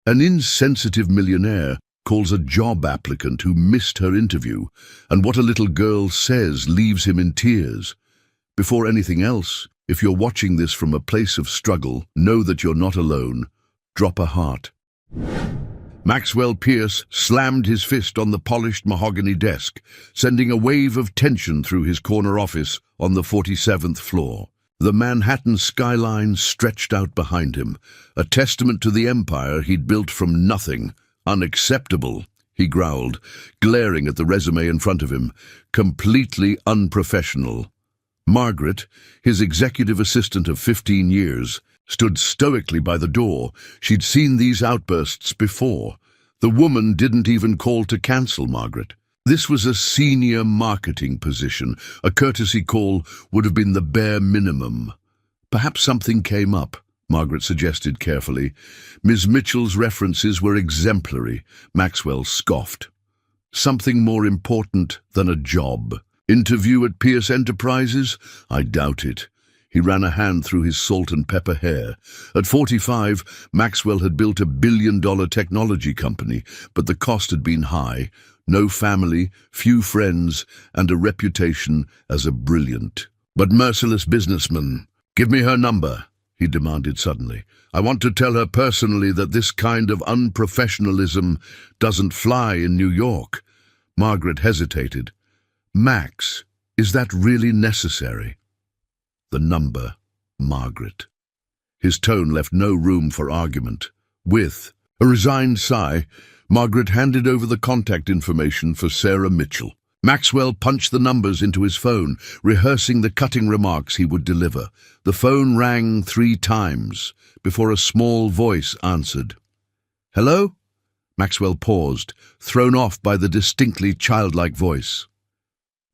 An insensitive millionaire calls a job applicant who missed her interview, and what a little girl says leaves him in tears. Before anything else, if you're watching this from a place of struggle, know that you're not alone. Drop a heart. Maxwell Pierce slammed his fist on the polished mahogany desk, sending a wave of tension through his corner office on the 47th floor. The Manhattan skyline stretched out behind him, a testament to the empire he'd built from nothing. Unacceptable, he growled, glaring at the resume in front of him. Completely unprofessional. Margaret, his executive assistant of 15 years, stood stoically by the door. She'd seen these outbursts before. The woman didn't even call to cancel Margaret. This was a senior marketing position. A courtesy call would have been the bare minimum. Perhaps something came up, Margaret suggested carefully. Ms. Mitchell's references were exemplary, Maxwell scoffed. Something more important than a job. Interview at Pierce Enterprises? I doubt it. He ran a hand through his salt and pepper hair. At 45, Maxwell had built a billion-dollar technology company, but the cost had been high. No family, few friends, and a reputation as a brilliant but merciless businessman. Give me her number, he demanded suddenly. I want to tell her personally that this kind of unprofessionalism doesn't fly in New York. Margaret hesitated. Max, is that really necessary? The number, Margaret. His tone left no room for argument. With a resigned sigh, Margaret handed over the contact information for Sarah Mitchell. Maxwell punched the numbers into his phone, rehearsing the cutting remarks he would deliver. The phone rang 3 times before a small voice answered. Hello? Maxwell paused, thrown off by the distinctly childlike voice.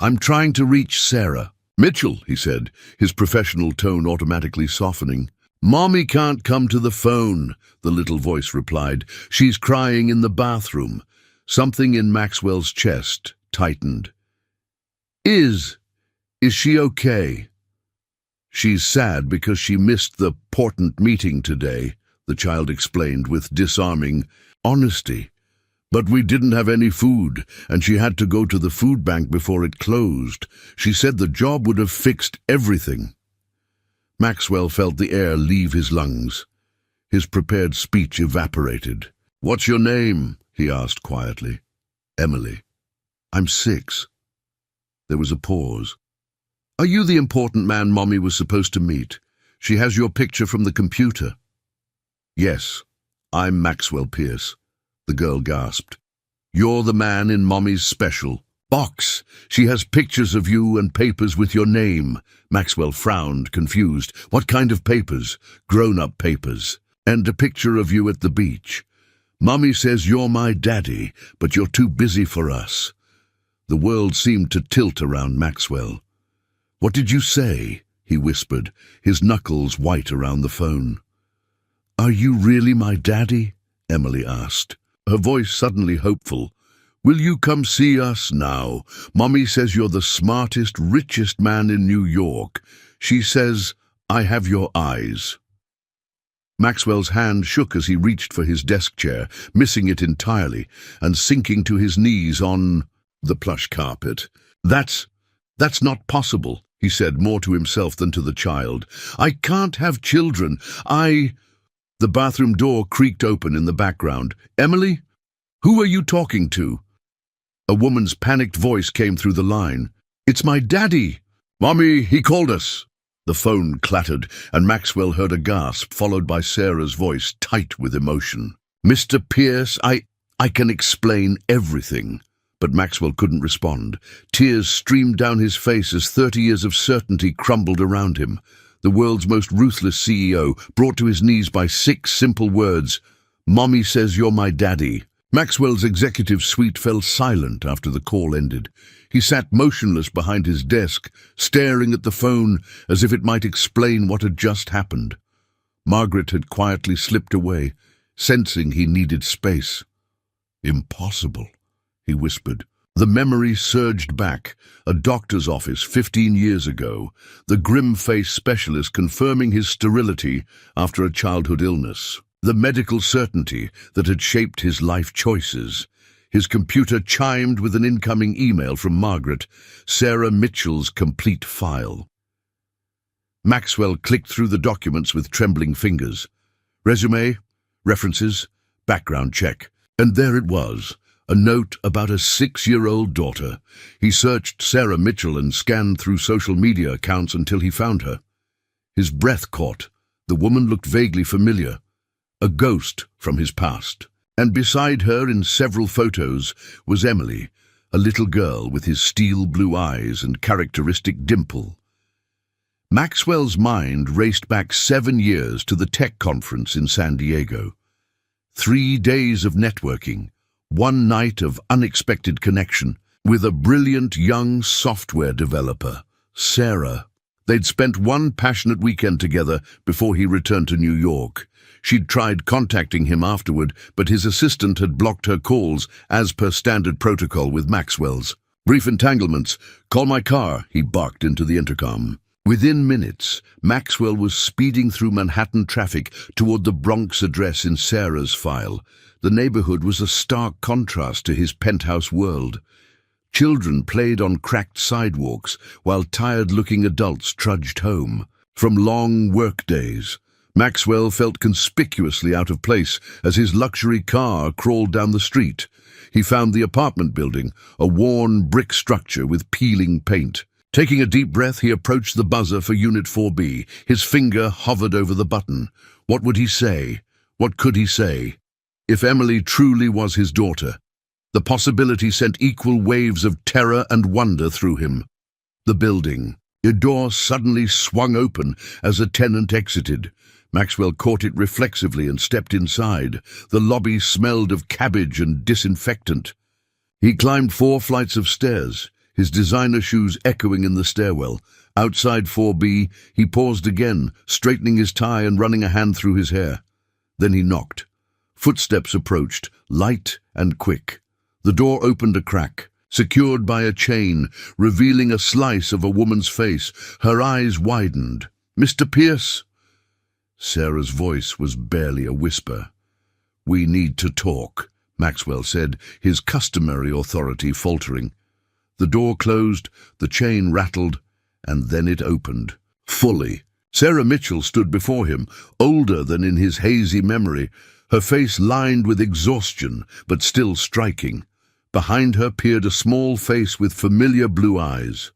I'm trying to reach Sarah. Mitchell, he said, his professional tone automatically softening. Mommy can't come to the phone, the little voice replied. She's crying in the bathroom. Something in Maxwell's chest tightened. Is she okay? She's sad because she missed the important meeting today, the child explained with disarming honesty. But we didn't have any food, and she had to go to the food bank before it closed. She said the job would have fixed everything. Maxwell felt the air leave his lungs. His prepared speech evaporated. What's your name? He asked quietly. Emily. I'm 6. There was a pause. Are you the important man Mommy was supposed to meet? She has your picture from the computer. Yes, I'm Maxwell Pierce. The girl gasped. You're the man in Mommy's special box. She has pictures of you and papers with your name. Maxwell frowned, confused. What kind of papers? Grown-up papers. And a picture of you at the beach. Mommy says you're my daddy, but you're too busy for us. The world seemed to tilt around Maxwell. What did you say? He whispered, his knuckles white around the phone. Are you really my daddy? Emily asked, her voice suddenly hopeful. Will you come see us now? Mommy says you're the smartest, richest man in New York. She says, I have your eyes. Maxwell's hand shook as he reached for his desk chair, missing it entirely, and sinking to his knees on the plush carpet. That's not possible, he said, more to himself than to the child. I can't have children. The bathroom door creaked open in the background. Emily? Who are you talking to? A woman's panicked voice came through the line. It's my daddy. Mommy, he called us. The phone clattered, and Maxwell heard a gasp, followed by Sarah's voice, tight with emotion. Mr. Pierce, I can explain everything. But Maxwell couldn't respond. Tears streamed down his face as 30 years of certainty crumbled around him. The world's most ruthless CEO, brought to his knees by 6 simple words. Mommy says you're my daddy. Maxwell's executive suite fell silent after the call ended. He sat motionless behind his desk, staring at the phone as if it might explain what had just happened. Margaret had quietly slipped away, sensing he needed space. Impossible, he whispered. The memory surged back, a doctor's office 15 years ago, the grim-faced specialist confirming his sterility after a childhood illness. The medical certainty that had shaped his life choices. His computer chimed with an incoming email from Margaret, Sarah Mitchell's complete file. Maxwell clicked through the documents with trembling fingers. Resume, references, background check. And there it was, a note about a 6-year-old daughter. He searched Sarah Mitchell and scanned through social media accounts until he found her. His breath caught. The woman looked vaguely familiar, a ghost from his past. And beside her in several photos was Emily, a little girl with his steel blue eyes and characteristic dimple. Maxwell's mind raced back 7 years to the tech conference in San Diego. 3 days of networking, 1 night of unexpected connection with a brilliant young software developer, Sarah. They'd spent 1 passionate weekend together before he returned to New York. She'd tried contacting him afterward, but his assistant had blocked her calls as per standard protocol with Maxwell's. Brief entanglements. Call my car, he barked into the intercom. Within minutes, Maxwell was speeding through Manhattan traffic toward the Bronx address in Sarah's file. The neighborhood was a stark contrast to his penthouse world. Children played on cracked sidewalks, while tired-looking adults trudged home. From long work days, Maxwell felt conspicuously out of place as his luxury car crawled down the street. He found the apartment building, a worn brick structure with peeling paint. Taking a deep breath, he approached the buzzer for Unit 4B. His finger hovered over the button. What would he say? What could he say? If Emily truly was his daughter, the possibility sent equal waves of terror and wonder through him. The building. A door suddenly swung open as a tenant exited. Maxwell caught it reflexively and stepped inside. The lobby smelled of cabbage and disinfectant. He climbed 4 flights of stairs, his designer shoes echoing in the stairwell. Outside 4B, he paused again, straightening his tie and running a hand through his hair. Then he knocked. Footsteps approached, light and quick. The door opened a crack, secured by a chain, revealing a slice of a woman's face. Her eyes widened. "Mr. Pierce?" Sarah's voice was barely a whisper. "We need to talk," Maxwell said, his customary authority faltering. The door closed, the chain rattled, and then it opened. Fully. Sarah Mitchell stood before him, older than in his hazy memory, her face lined with exhaustion, but still striking. Behind her peered a small face with familiar blue eyes.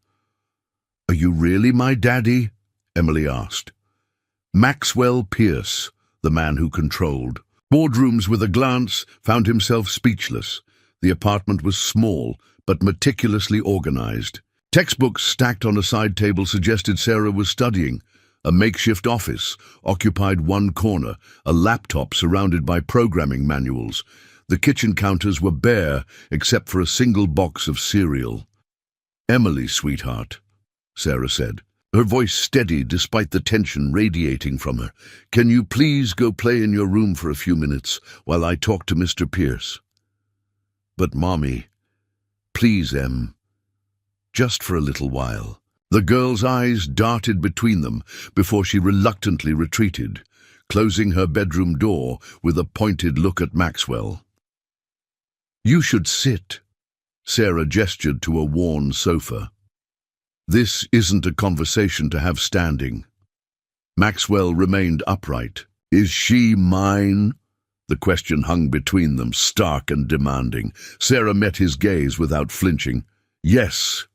"Are you really my daddy?" Emily asked. Maxwell Pierce, the man who controlled. Boardrooms with a glance found himself speechless. The apartment was small, but meticulously organized. Textbooks stacked on a side table suggested Sarah was studying. A makeshift office occupied one corner, a laptop surrounded by programming manuals. The kitchen counters were bare, except for a single box of cereal. "Emily, sweetheart," Sarah said, her voice steady despite the tension radiating from her. "Can you please go play in your room for a few minutes while I talk to Mr. Pierce?" "But, Mommy, please, Em, just for a little while." The girl's eyes darted between them before she reluctantly retreated, closing her bedroom door with a pointed look at Maxwell. "You should sit." Sarah gestured to a worn sofa. "This isn't a conversation to have standing." Maxwell remained upright. "Is she mine?" The question hung between them, stark and demanding. Sarah met his gaze without flinching. "Yes."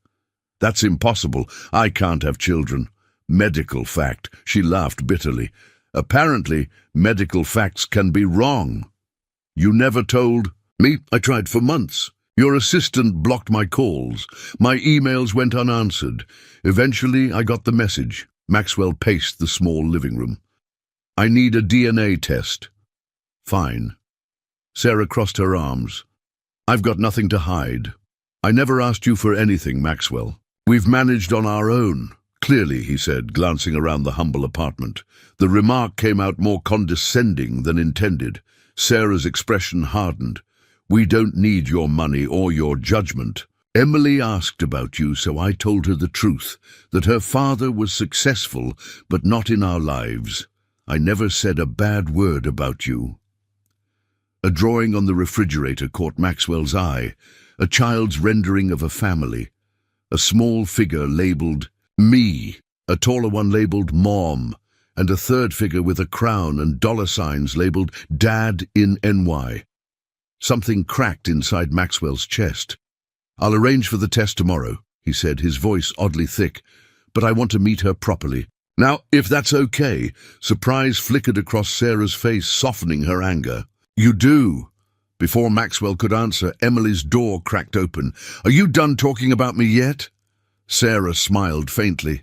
"That's impossible. I can't have children." "Medical fact." She laughed bitterly. "Apparently, medical facts can be wrong." "You never told me?" "I tried for months. Your assistant blocked my calls. My emails went unanswered. Eventually, I got the message." Maxwell paced the small living room. "I need a DNA test." "Fine." Sarah crossed her arms. "I've got nothing to hide. I never asked you for anything, Maxwell. We've managed on our own." "Clearly," he said, glancing around the humble apartment. The remark came out more condescending than intended. Sarah's expression hardened. "We don't need your money or your judgment. Emily asked about you, so I told her the truth, that her father was successful, but not in our lives. I never said a bad word about you." A drawing on the refrigerator caught Maxwell's eye, a child's rendering of a family. A small figure labelled "Me", a taller one labelled "Mom", and a third figure with a crown and dollar signs labelled "Dad in NY." Something cracked inside Maxwell's chest. "I'll arrange for the test tomorrow," he said, his voice oddly thick, "but I want to meet her properly. Now, if that's okay." Surprise flickered across Sarah's face, softening her anger. "You do?" Before Maxwell could answer, Emily's door cracked open. "Are you done talking about me yet?" Sarah smiled faintly.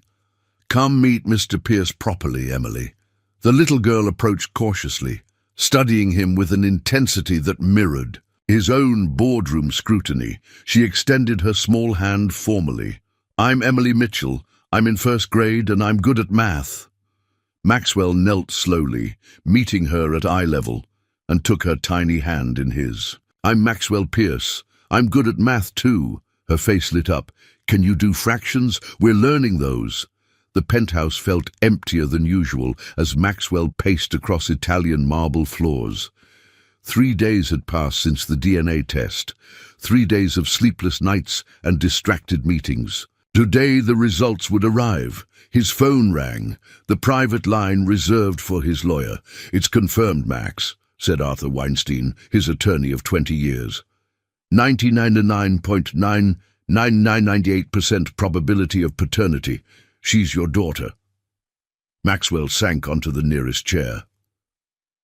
"Come meet Mr. Pierce properly, Emily." The little girl approached cautiously, studying him with an intensity that mirrored his own boardroom scrutiny. She extended her small hand formally. "I'm Emily Mitchell. I'm in first grade and I'm good at math." Maxwell knelt slowly, meeting her at eye level, and took her tiny hand in his. "I'm Maxwell Pierce. I'm good at math too." Her face lit up. "Can you do fractions? We're learning those." The penthouse felt emptier than usual as Maxwell paced across Italian marble floors. 3 days had passed since the DNA test. 3 days of sleepless nights and distracted meetings. Today the results would arrive. His phone rang, the private line reserved for his lawyer. "It's confirmed, Max," said Arthur Weinstein, his attorney of 20 years. 99.99998% probability of paternity. She's your daughter." Maxwell sank onto the nearest chair.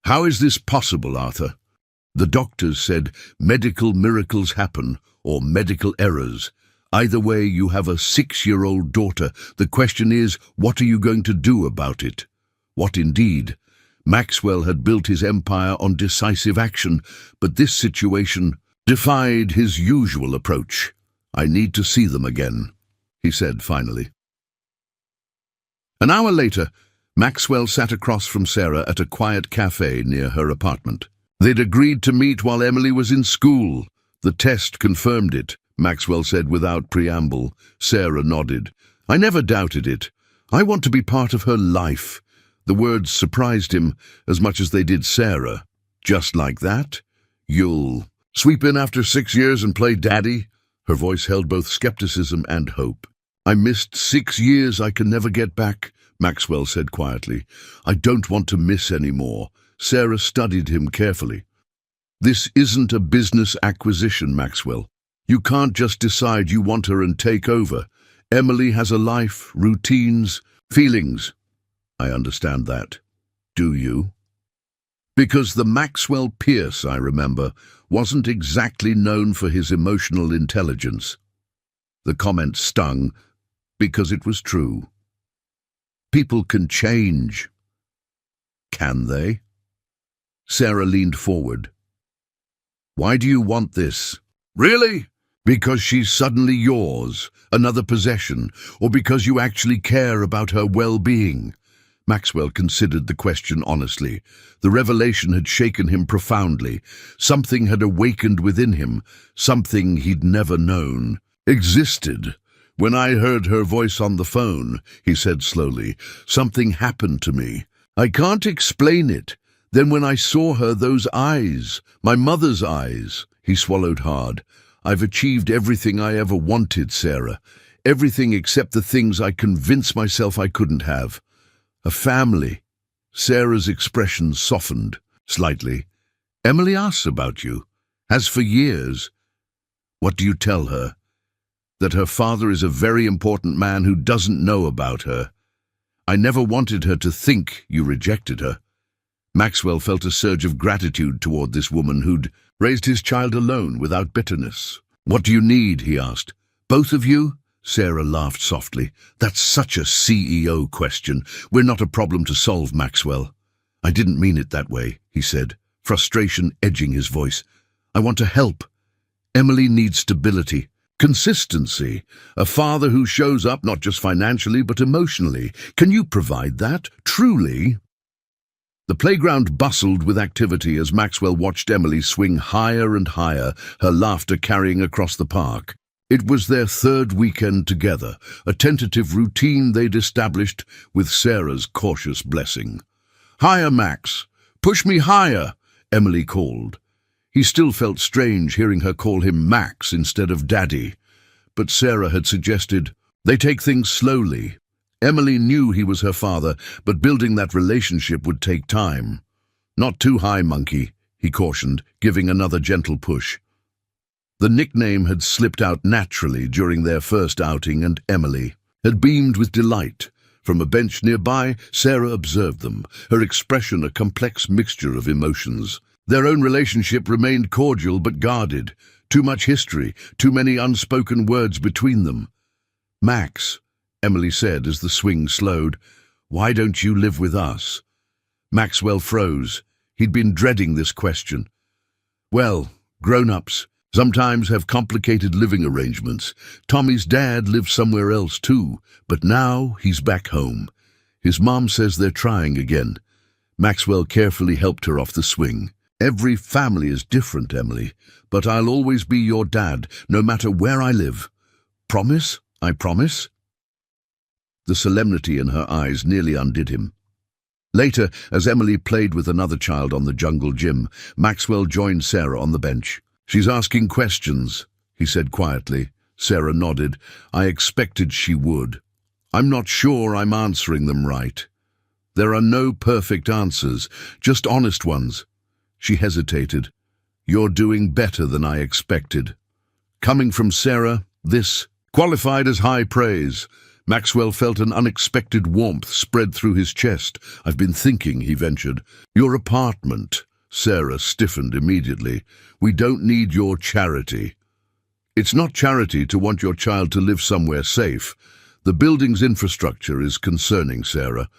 "How is this possible, Arthur?" "The doctors said medical miracles happen, or medical errors. Either way, you have a 6-year-old daughter. The question is, what are you going to do about it?" What indeed? Maxwell had built his empire on decisive action, but this situation defied his usual approach. "I need to see them again," he said finally. An hour later, Maxwell sat across from Sarah at a quiet cafe near her apartment. They'd agreed to meet while Emily was in school. "The test confirmed it," Maxwell said without preamble. Sarah nodded. "I never doubted it. I want to be part of her life." The words surprised him as much as they did Sarah. "Just like that? You'll sweep in after 6 years and play daddy?" Her voice held both skepticism and hope. "I missed 6 years I can never get back," Maxwell said quietly. "I don't want to miss any more." Sarah studied him carefully. "This isn't a business acquisition, Maxwell. You can't just decide you want her and take over. Emily has a life, routines, feelings." "I understand that. Do you?" "Because the Maxwell Pierce, I remember, wasn't exactly known for his emotional intelligence." The comment stung, because it was true. "People can change." "Can they?" Sarah leaned forward. "Why do you want this?" "Really? Because she's suddenly yours, another possession, or because you actually care about her well-being?" Maxwell considered the question honestly. The revelation had shaken him profoundly. Something had awakened within him, something he'd never known existed. "When I heard her voice on the phone," he said slowly, "something happened to me. I can't explain it. Then when I saw her, those eyes, my mother's eyes," he swallowed hard. "I've achieved everything I ever wanted, Sarah. Everything except the things I convinced myself I couldn't have. A family." Sarah's expression softened slightly. "Emily asks about you. Has for years." "What do you tell her?" "That her father is a very important man who doesn't know about her. I never wanted her to think you rejected her." Maxwell felt a surge of gratitude toward this woman who'd raised his child alone without bitterness. "What do you need?" he asked. "Both of you?" Sarah laughed softly. "That's such a CEO question. We're not a problem to solve, Maxwell." "I didn't mean it that way," he said, frustration edging his voice. "I want to help. Emily needs stability, consistency, a father who shows up not just financially but emotionally. Can you provide that, truly?" The playground bustled with activity as Maxwell watched Emily swing higher and higher, her laughter carrying across the park. It was their 3rd weekend together, a tentative routine they'd established with Sarah's cautious blessing. "Higher, Max! Push me higher!" Emily called. He still felt strange hearing her call him Max instead of Daddy. But Sarah had suggested they take things slowly. Emily knew he was her father, but building that relationship would take time. "Not too high, monkey," he cautioned, giving another gentle push. The nickname had slipped out naturally during their first outing, and Emily had beamed with delight. From a bench nearby, Sarah observed them, her expression a complex mixture of emotions. Their own relationship remained cordial but guarded. Too much history, too many unspoken words between them. "Max," Emily said as the swing slowed, "why don't you live with us?" Maxwell froze. He'd been dreading this question. "Well, grown-ups sometimes have complicated living arrangements. Tommy's dad lives somewhere else too, but now he's back home. His mom says they're trying again." Maxwell carefully helped her off the swing. "Every family is different, Emily, but I'll always be your dad, no matter where I live. Promise? I promise?" The solemnity in her eyes nearly undid him. Later, as Emily played with another child on the jungle gym, Maxwell joined Sarah on the bench. "She's asking questions," he said quietly. Sarah nodded. "I expected she would. I'm not sure I'm answering them right. There are no perfect answers, just honest ones." She hesitated. "You're doing better than I expected." Coming from Sarah, this qualified as high praise. Maxwell felt an unexpected warmth spread through his chest. "I've been thinking," he ventured. "Your apartment." Sarah stiffened immediately. "We don't need your charity." "It's not charity to want your child to live somewhere safe. The building's infrastructure is concerning, Sarah.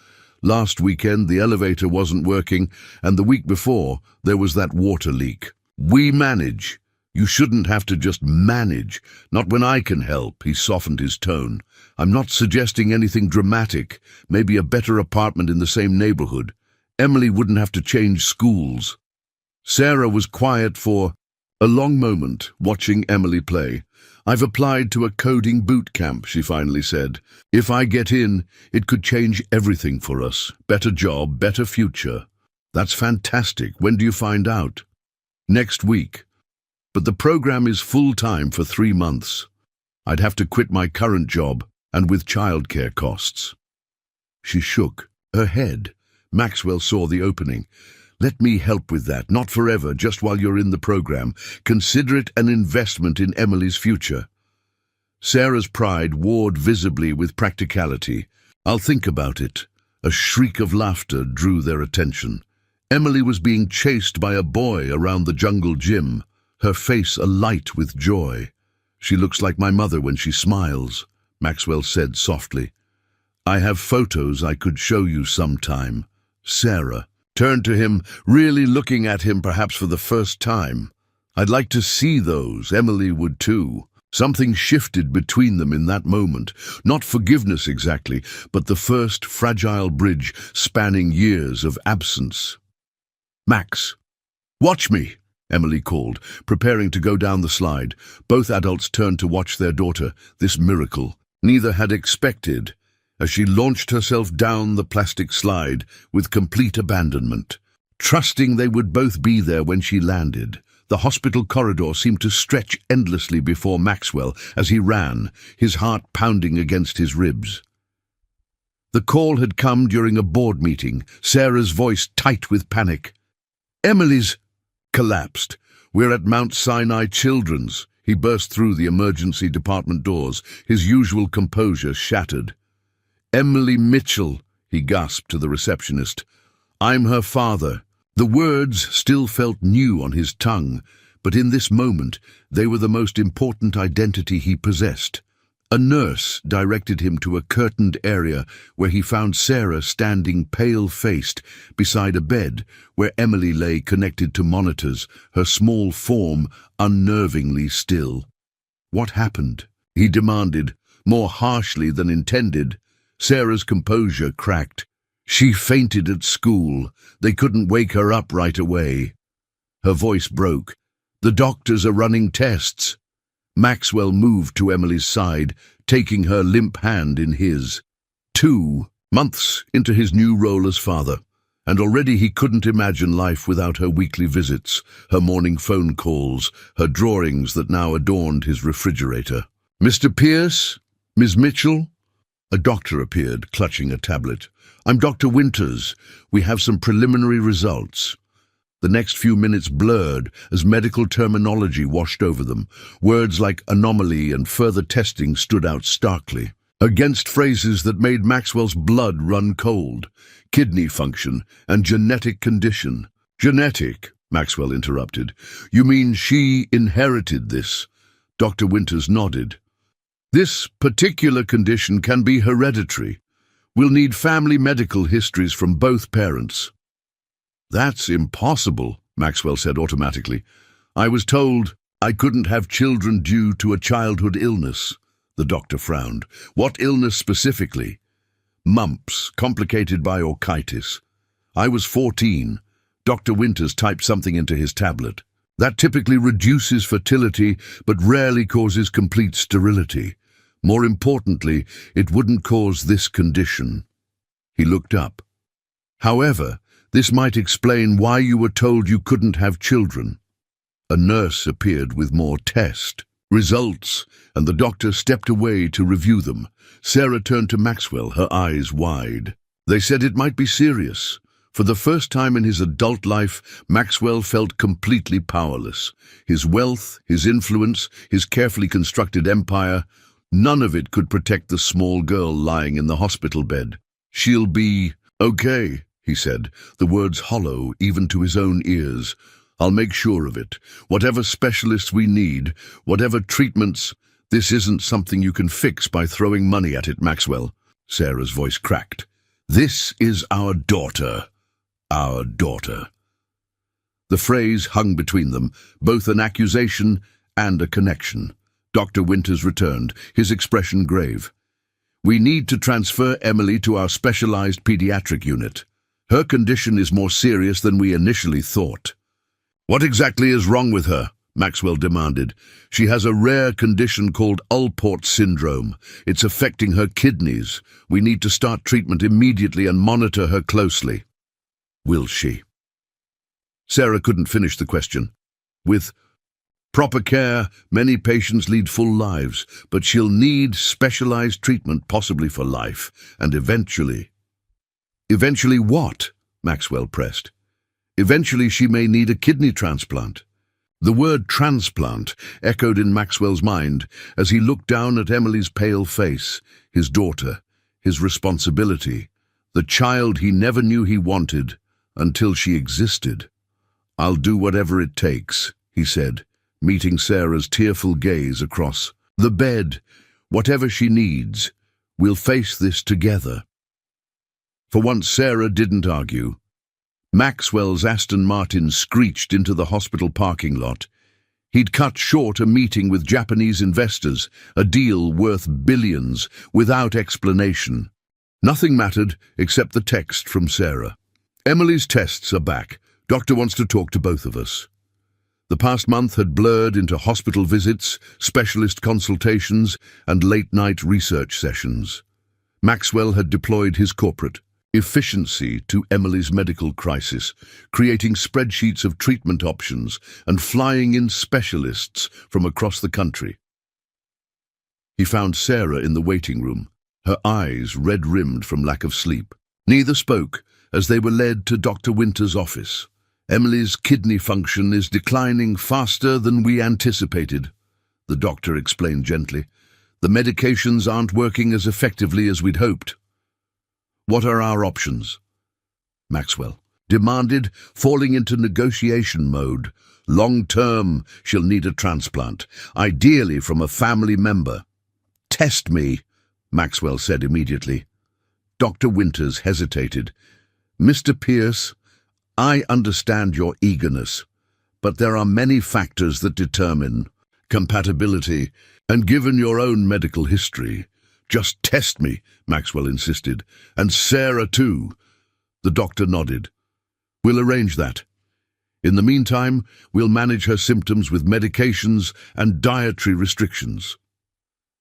Last weekend the elevator wasn't working, and the week before there was that water leak. We manage. You shouldn't have to just manage. Not when I can help." He softened his tone. "I'm not suggesting anything dramatic. Maybe a better apartment in the same neighborhood. Emily wouldn't have to change schools." Sarah was quiet for a long moment, watching Emily play. "I've applied to a coding boot camp," she finally said. "If I get in, it could change everything for us. Better job, better future." "That's fantastic. When do you find out?" "Next week. But the program is full-time for 3 months. I'd have to quit my current job, and with childcare costs." She shook her head. Maxwell saw the opening. "Let me help with that, not forever, just while you're in the program. Consider it an investment in Emily's future." Sarah's pride warred visibly with practicality. "I'll think about it." A shriek of laughter drew their attention. Emily was being chased by a boy around the jungle gym, her face alight with joy. "She looks like my mother when she smiles," Maxwell said softly. "I have photos I could show you sometime." Sarah turned to him, really looking at him perhaps for the first time. "I'd like to see those. Emily would too." Something shifted between them in that moment. Not forgiveness exactly, but the first fragile bridge spanning years of absence. "Max, watch me," Emily called, preparing to go down the slide. Both adults turned to watch their daughter, this miracle neither had expected, as she launched herself down the plastic slide with complete abandonment, trusting they would both be there when she landed. The hospital corridor seemed to stretch endlessly before Maxwell as he ran, his heart pounding against his ribs. The call had come during a board meeting, Sarah's voice tight with panic. "Emily's collapsed. We're at Mount Sinai Children's." He burst through the emergency department doors, his usual composure shattered. "Emily Mitchell," he gasped to the receptionist. "I'm her father." The words still felt new on his tongue, but in this moment they were the most important identity he possessed. A nurse directed him to a curtained area where he found Sarah standing pale-faced beside a bed where Emily lay connected to monitors, her small form unnervingly still. "What happened?" he demanded, more harshly than intended. Sarah's composure cracked. "She fainted at school. They couldn't wake her up right away." Her voice broke. "The doctors are running tests." Maxwell moved to Emily's side, taking her limp hand in his. 2 months into his new role as father, And already he couldn't imagine life without her weekly visits, her morning phone calls, her drawings that now adorned his refrigerator. "Mr. Pierce? Ms. Mitchell?" A doctor appeared, clutching a tablet. "I'm Dr. Winters. We have some preliminary results." The next few minutes blurred as medical terminology washed over them. Words like anomaly and further testing stood out starkly, against phrases that made Maxwell's blood run cold. Kidney function and genetic condition. "Genetic," Maxwell interrupted. "You mean she inherited this?" Dr. Winters nodded. "This particular condition can be hereditary. We'll need family medical histories from both parents." "That's impossible," Maxwell said automatically. "I was told I couldn't have children due to a childhood illness." The doctor frowned. "What illness specifically?" "Mumps, complicated by orchitis. I was 14. Dr. Winters typed something into his tablet. "That typically reduces fertility, but rarely causes complete sterility. More importantly, it wouldn't cause this condition." He looked up. "However, this might explain why you were told you couldn't have children." A nurse appeared with more results, and the doctor stepped away to review them. Sarah turned to Maxwell, her eyes wide. "They said it might be serious." For the first time in his adult life, Maxwell felt completely powerless. His wealth, his influence, his carefully constructed empire, none of it could protect the small girl lying in the hospital bed. "She'll be okay," he said, the words hollow even to his own ears. "I'll make sure of it. Whatever specialists we need, whatever treatments, this isn't something you can fix by throwing money at it, Maxwell." Sarah's voice cracked. "This is our daughter. Our daughter." The phrase hung between them, both an accusation and a connection. Dr. Winters returned, his expression grave. "We need to transfer Emily to our specialized pediatric unit. Her condition is more serious than we initially thought." "What exactly is wrong with her?" Maxwell demanded. "She has a rare condition called Alport syndrome. It's affecting her kidneys. We need to start treatment immediately and monitor her closely." "Will she?" Sarah couldn't finish the question. "With proper care, many patients lead full lives, but she'll need specialized treatment, possibly for life, and eventually—" "Eventually what?" Maxwell pressed. "Eventually she may need a kidney transplant." The word transplant echoed in Maxwell's mind as he looked down at Emily's pale face, his daughter, his responsibility, the child he never knew he wanted until she existed. "I'll do whatever it takes," he said, meeting Sarah's tearful gaze across the bed. "Whatever she needs, we'll face this together." For once, Sarah didn't argue. Maxwell's Aston Martin screeched into the hospital parking lot. He'd cut short a meeting with Japanese investors, a deal worth billions, without explanation. Nothing mattered except the text from Sarah. "Emily's tests are back. Doctor wants to talk to both of us." The past month had blurred into hospital visits, specialist consultations, and late-night research sessions. Maxwell had deployed his corporate efficiency to Emily's medical crisis, creating spreadsheets of treatment options and flying in specialists from across the country. He found Sarah in the waiting room, her eyes red-rimmed from lack of sleep. Neither spoke as they were led to Dr. Winters' office. "Emily's kidney function is declining faster than we anticipated," the doctor explained gently. "The medications aren't working as effectively as we'd hoped." "What are our options?" Maxwell demanded, falling into negotiation mode. "Long-term, she'll need a transplant, ideally from a family member." "Test me," Maxwell said immediately. Dr. Winters hesitated. "Mr. Pierce, I understand your eagerness, but there are many factors that determine compatibility, and given your own medical history—" "Just test me," Maxwell insisted. "And Sarah too." The doctor nodded. "We'll arrange that. In the meantime, we'll manage her symptoms with medications and dietary restrictions."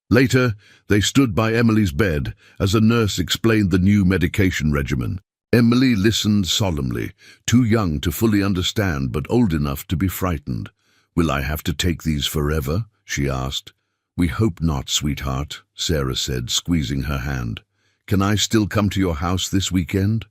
Later, they stood by Emily's bed as a nurse explained the new medication regimen. Emily listened solemnly, too young to fully understand but old enough to be frightened. "Will I have to take these forever?" she asked. "We hope not, sweetheart," Sarah said, squeezing her hand. "Can I still come to your house this weekend?"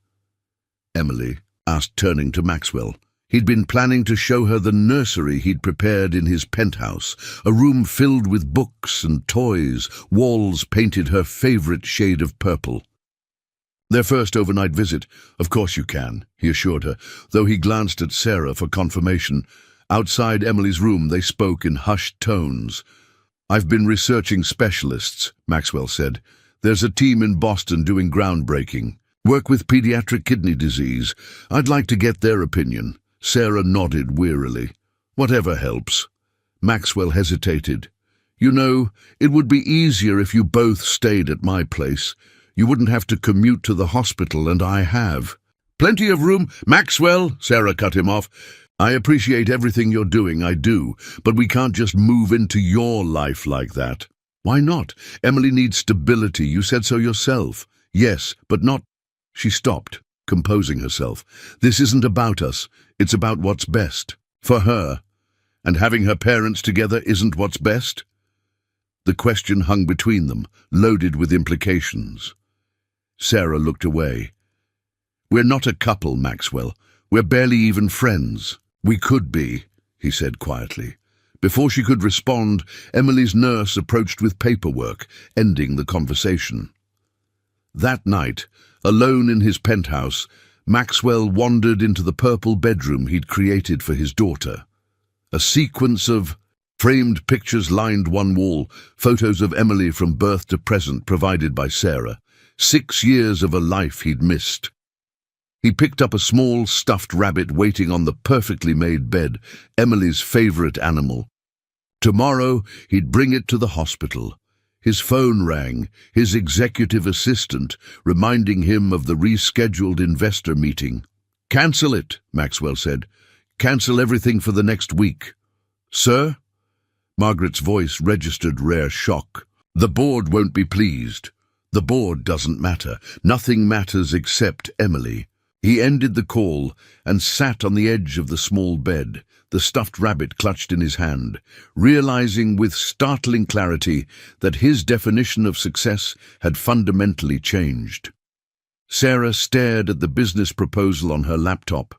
Emily asked, turning to Maxwell. He'd been planning to show her the nursery he'd prepared in his penthouse, a room filled with books and toys, walls painted her favorite shade of purple. "Their first overnight visit. Of course you can," he assured her, though he glanced at Sarah for confirmation. Outside Emily's room, they spoke in hushed tones. "I've been researching specialists," Maxwell said. "There's a team in Boston doing groundbreaking work with pediatric kidney disease. I'd like to get their opinion." Sarah nodded wearily. "Whatever helps." Maxwell hesitated. "You know, it would be easier if you both stayed at my place. You wouldn't have to commute to the hospital, and I have." "Plenty of room." "Maxwell," Sarah cut him off. "I appreciate everything you're doing, I do, but we can't just move into your life like that." "Why not? Emily needs stability, you said so yourself." "Yes, but not—" She stopped, composing herself. "This isn't about us. It's about what's best for her. And having her parents together isn't what's best?" The question hung between them, loaded with implications. Sarah looked away. "We're not a couple, Maxwell. We're barely even friends." "We could be," he said quietly. Before she could respond, Emily's nurse approached with paperwork, ending the conversation. That night, alone in his penthouse, Maxwell wandered into the purple bedroom he'd created for his daughter. A sequence of framed pictures lined one wall, photos of Emily from birth to present provided by Sarah. 6 years of a life he'd missed. He picked up a small stuffed rabbit waiting on the perfectly made bed, Emily's favorite animal. Tomorrow he'd bring it to the hospital. His phone rang, his executive assistant, reminding him of the rescheduled investor meeting. "Cancel it," Maxwell said. "Cancel everything for the next week." "Sir?" Margaret's voice registered rare shock. "The board won't be pleased." "The board doesn't matter. Nothing matters except Emily." He ended the call and sat on the edge of the small bed, the stuffed rabbit clutched in his hand, realizing with startling clarity that his definition of success had fundamentally changed. Sarah stared at the business proposal on her laptop,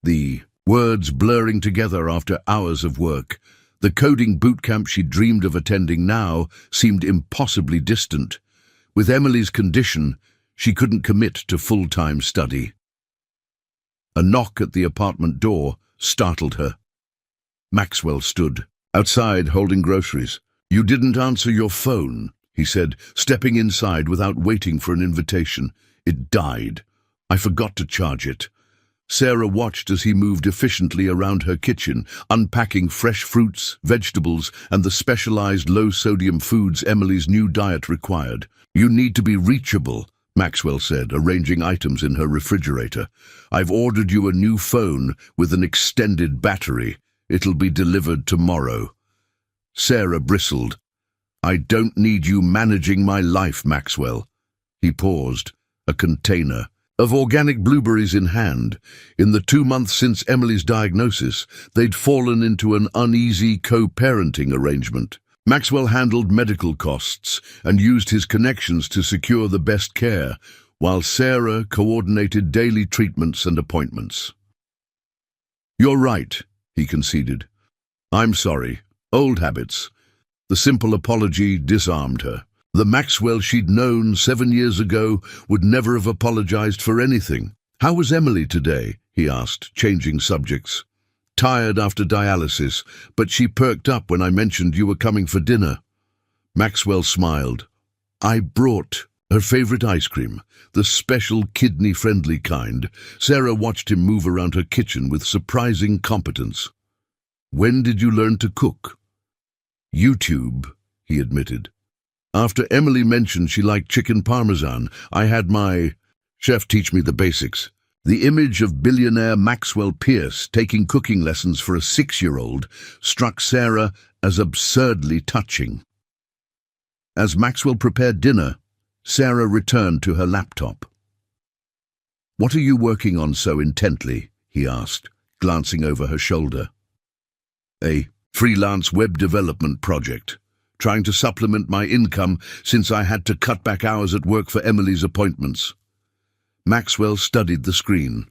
the words blurring together after hours of work. The coding bootcamp she dreamed of attending now seemed impossibly distant. With Emily's condition, she couldn't commit to full-time study. A knock at the apartment door startled her. Maxwell stood outside holding groceries. "You didn't answer your phone," he said, stepping inside without waiting for an invitation. "It died. I forgot to charge it." Sarah watched as he moved efficiently around her kitchen, unpacking fresh fruits, vegetables, and the specialized low-sodium foods Emily's new diet required. "You need to be reachable," Maxwell said, arranging items in her refrigerator. "I've ordered you a new phone with an extended battery. It'll be delivered tomorrow." Sarah bristled. "I don't need you managing my life, Maxwell." He paused, a container of organic blueberries in hand. In the 2 months since Emily's diagnosis, they'd fallen into an uneasy co-parenting arrangement. Maxwell handled medical costs and used his connections to secure the best care, while Sarah coordinated daily treatments and appointments. "You're right," he conceded. "I'm sorry. Old habits." The simple apology disarmed her. The Maxwell she'd known 7 years ago would never have apologized for anything. "How was Emily today?" he asked, changing subjects. "Tired after dialysis, but she perked up when I mentioned you were coming for dinner." Maxwell smiled. "I brought her favorite ice cream, the special kidney-friendly kind." Sarah watched him move around her kitchen with surprising competence. "When did you learn to cook?" "YouTube," he admitted. "After Emily mentioned she liked chicken parmesan, I had my chef teach me the basics." The image of billionaire Maxwell Pierce taking cooking lessons for a 6-year-old struck Sarah as absurdly touching. As Maxwell prepared dinner, Sarah returned to her laptop. "What are you working on so intently?" he asked, glancing over her shoulder. "A freelance web development project, trying to supplement my income since I had to cut back hours at work for Emily's appointments." Maxwell studied the screen.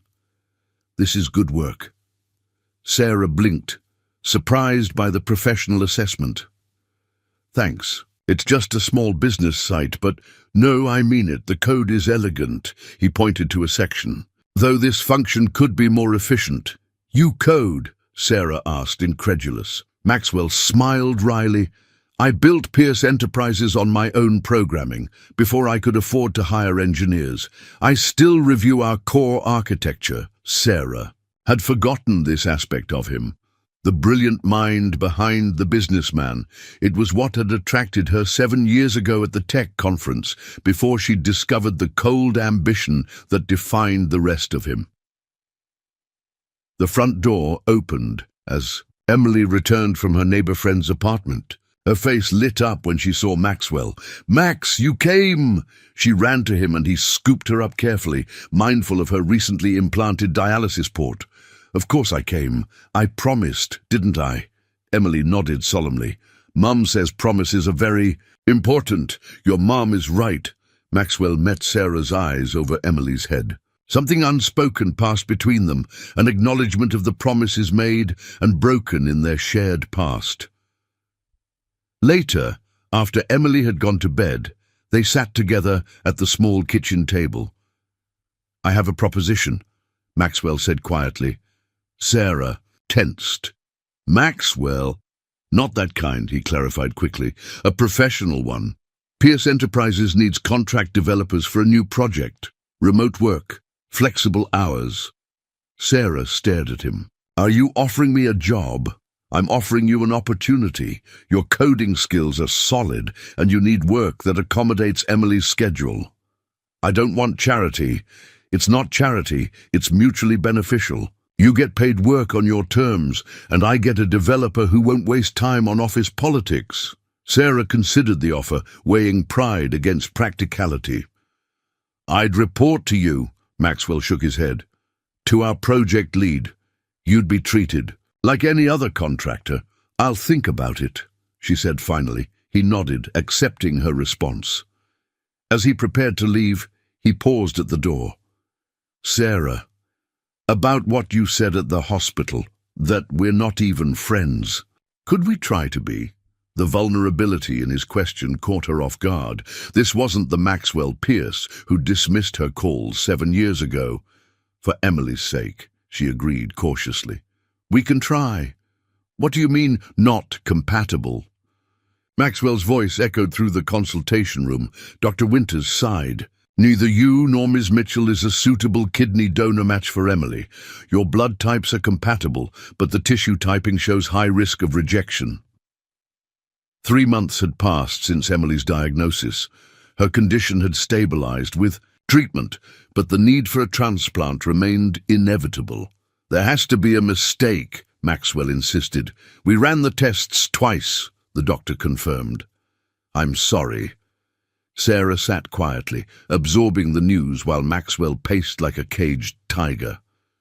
"This is good work." Sarah blinked, surprised by the professional assessment. "Thanks. It's just a small business site, but no, I mean it. The code is elegant." He pointed to a section. "Though this function could be more efficient." "You code?" Sarah asked, incredulous. Maxwell smiled wryly. "I built Pierce Enterprises on my own programming, before I could afford to hire engineers. I still review our core architecture." Sarah had forgotten this aspect of him. The brilliant mind behind the businessman. It was what had attracted her 7 years ago at the tech conference, before she discovered the cold ambition that defined the rest of him. The front door opened as Emily returned from her neighbor friend's apartment. Her face lit up when she saw Maxwell. "Max, you came!" She ran to him and he scooped her up carefully, mindful of her recently implanted dialysis port. "Of course I came. I promised, didn't I?" Emily nodded solemnly. "Mum says promises are very important. Your mom is right." Maxwell met Sarah's eyes over Emily's head. Something unspoken passed between them, an acknowledgement of the promises made and broken in their shared past. Later, after Emily had gone to bed, they sat together at the small kitchen table. "I have a proposition," Maxwell said quietly. Sarah tensed. "Maxwell?" "Not that kind," he clarified quickly. "A professional one. Pierce Enterprises needs contract developers for a new project. Remote work. Flexible hours." Sarah stared at him. "Are you offering me a job?" "I'm offering you an opportunity. Your coding skills are solid, and you need work that accommodates Emily's schedule." "I don't want charity." "It's not charity, it's mutually beneficial. You get paid work on your terms, and I get a developer who won't waste time on office politics." Sarah considered the offer, weighing pride against practicality. "I'd report to you," Maxwell shook his head. "To our project lead. You'd be treated like any other contractor." "I'll think about it," she said finally. He nodded, accepting her response. As he prepared to leave, he paused at the door. "Sarah, about what you said at the hospital, that we're not even friends. Could we try to be?" The vulnerability in his question caught her off guard. This wasn't the Maxwell Pierce who dismissed her calls 7 years ago. "For Emily's sake," she agreed cautiously. "We can try." "What do you mean, not compatible?" Maxwell's voice echoed through the consultation room. Dr. Winters sighed. "Neither you nor Ms. Mitchell is a suitable kidney donor match for Emily. Your blood types are compatible, but the tissue typing shows high risk of rejection." 3 months had passed since Emily's diagnosis. Her condition had stabilized with treatment, but the need for a transplant remained inevitable. "There has to be a mistake," Maxwell insisted. "We ran the tests twice," the doctor confirmed. "I'm sorry." Sarah sat quietly, absorbing the news while Maxwell paced like a caged tiger.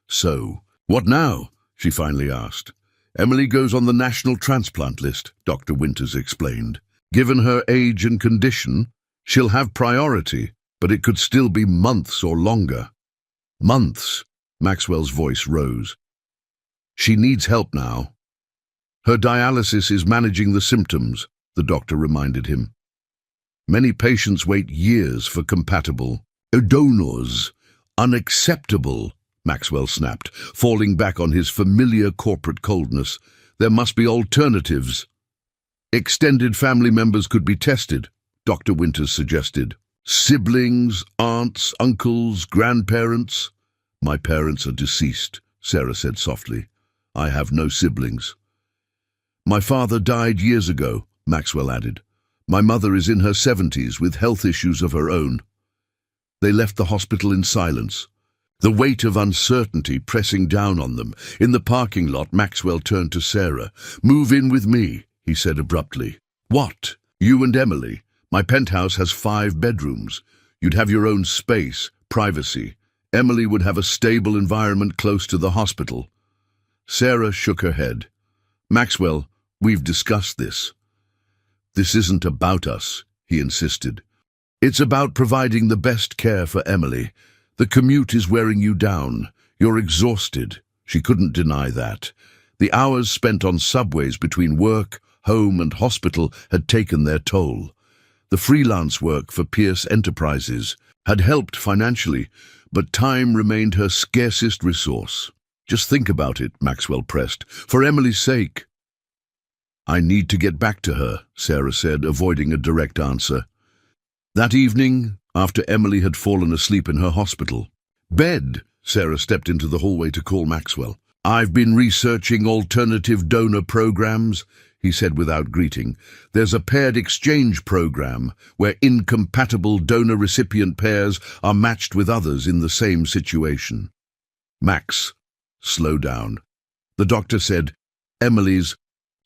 "So, what now?" she finally asked. "Emily goes on the national transplant list," Dr. Winters explained. "Given her age and condition, she'll have priority, but it could still be months or longer." "Months?" Maxwell's voice rose. "She needs help now." "Her dialysis is managing the symptoms," the doctor reminded him. "Many patients wait years for compatible donors." "Unacceptable," Maxwell snapped, falling back on his familiar corporate coldness. "There must be alternatives." "Extended family members could be tested," Dr. Winters suggested. "Siblings, aunts, uncles, grandparents?" "My parents are deceased," Sarah said softly. "I have no siblings." "My father died years ago," Maxwell added. "My mother is in her 70s with health issues of her own." They left the hospital in silence, the weight of uncertainty pressing down on them. In the parking lot, Maxwell turned to Sarah. "Move in with me," he said abruptly. "What? You and Emily? My penthouse has 5 bedrooms. You'd have your own space, privacy. Emily would have a stable environment close to the hospital. Sarah shook her head. Maxwell, we've discussed this. This isn't about us, he insisted. It's about providing the best care for Emily. The commute is wearing you down. You're exhausted. She couldn't deny that. The hours spent on subways between work, home, and hospital had taken their toll. The freelance work for Pierce Enterprises had helped financially, but time remained her scarcest resource. Just think about it, Maxwell pressed. For Emily's sake. I need to get back to her, Sarah said, avoiding a direct answer. That evening, after Emily had fallen asleep in her hospital. Bed, Sarah stepped into the hallway to call Maxwell. I've been researching alternative donor programs, he said without greeting. There's a paired exchange program where incompatible donor-recipient pairs are matched with others in the same situation. Max, slow down. The doctor said, Emily's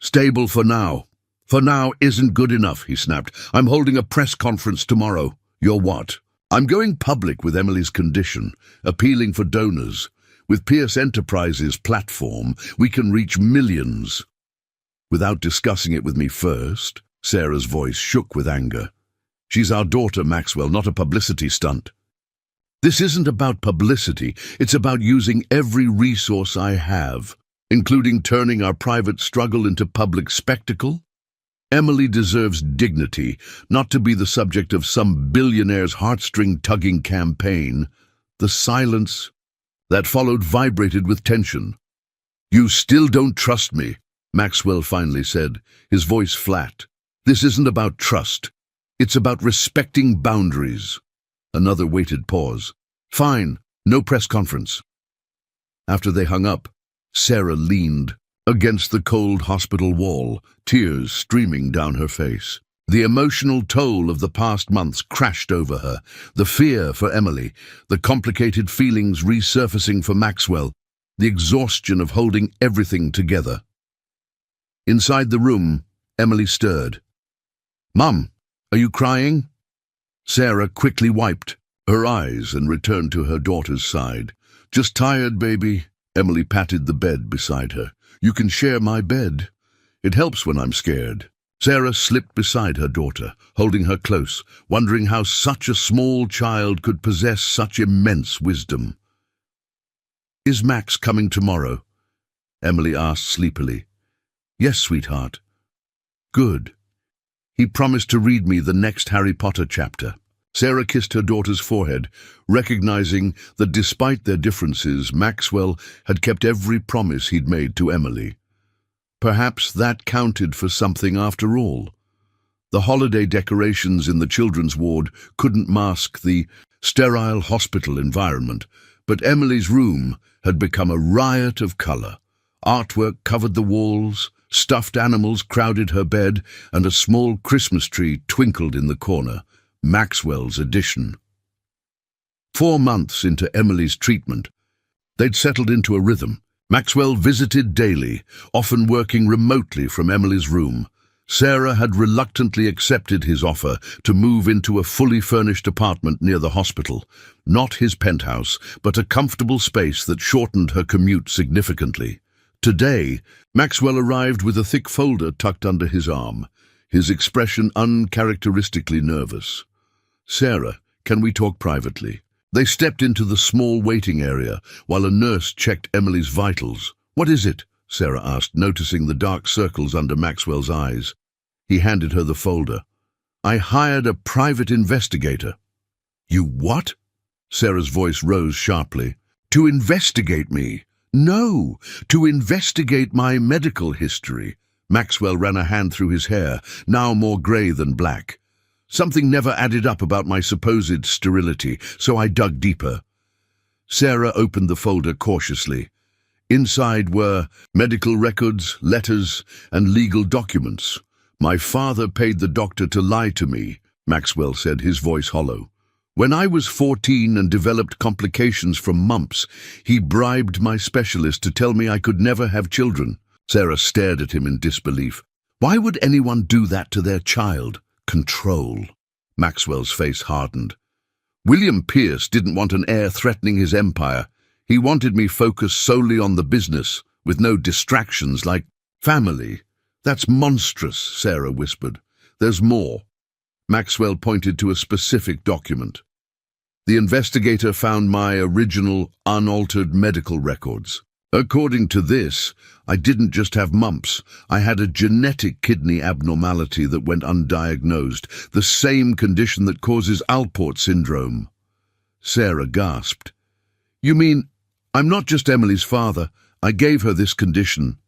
stable for now. For now isn't good enough, he snapped. I'm holding a press conference tomorrow. You're what? I'm going public with Emily's condition, appealing for donors. With Pierce Enterprises' platform, we can reach millions. Without discussing it with me first, Sarah's voice shook with anger. She's our daughter, Maxwell, not a publicity stunt. This isn't about publicity. It's about using every resource I have, including turning our private struggle into public spectacle. Emily deserves dignity, not to be the subject of some billionaire's heartstring-tugging campaign. The silence that followed vibrated with tension. You still don't trust me, Maxwell finally said, his voice flat. This isn't about trust. It's about respecting boundaries. Another weighted pause. Fine, no press conference. After they hung up, Sarah leaned against the cold hospital wall, tears streaming down her face. The emotional toll of the past months crashed over her, the fear for Emily, the complicated feelings resurfacing for Maxwell, the exhaustion of holding everything together. Inside the room, Emily stirred. Mum, are you crying? Sarah quickly wiped her eyes and returned to her daughter's side. Just tired, baby. Emily patted the bed beside her. You can share my bed. It helps when I'm scared. Sarah slipped beside her daughter, holding her close, wondering how such a small child could possess such immense wisdom. Is Max coming tomorrow? Emily asked sleepily. Yes, sweetheart. Good. He promised to read me the next Harry Potter chapter. Sarah kissed her daughter's forehead, recognizing that despite their differences, Maxwell had kept every promise he'd made to Emily. Perhaps that counted for something after all. The holiday decorations in the children's ward couldn't mask the sterile hospital environment, but Emily's room had become a riot of color. Artwork covered the walls, stuffed animals crowded her bed, and a small Christmas tree twinkled in the corner. Maxwell's addition. 4 months into Emily's treatment, they'd settled into a rhythm. Maxwell visited daily, often working remotely from Emily's room. Sarah had reluctantly accepted his offer to move into a fully furnished apartment near the hospital. Not his penthouse, but a comfortable space that shortened her commute significantly. Today, Maxwell arrived with a thick folder tucked under his arm, his expression uncharacteristically nervous. Sarah, can we talk privately? They stepped into the small waiting area while a nurse checked Emily's vitals. What is it? Sarah asked, noticing the dark circles under Maxwell's eyes. He handed her the folder. I hired a private investigator. You what? Sarah's voice rose sharply. To investigate me. No, to investigate my medical history. Maxwell ran a hand through his hair, now more grey than black. Something never added up about my supposed sterility, so I dug deeper. Sarah opened the folder cautiously. Inside were medical records, letters, and legal documents. My father paid the doctor to lie to me, Maxwell said, his voice hollow. When I was 14 and developed complications from mumps, he bribed my specialist to tell me I could never have children. Sarah stared at him in disbelief. Why would anyone do that to their child? Control. Maxwell's face hardened. William Pierce didn't want an heir threatening his empire. He wanted me focused solely on the business, with no distractions like family. That's monstrous, Sarah whispered. There's more. Maxwell pointed to a specific document. The investigator found my original, unaltered medical records. According to this, I didn't just have mumps. I had a genetic kidney abnormality that went undiagnosed, the same condition that causes Alport syndrome. Sarah gasped. You mean, I'm not just Emily's father. I gave her this condition.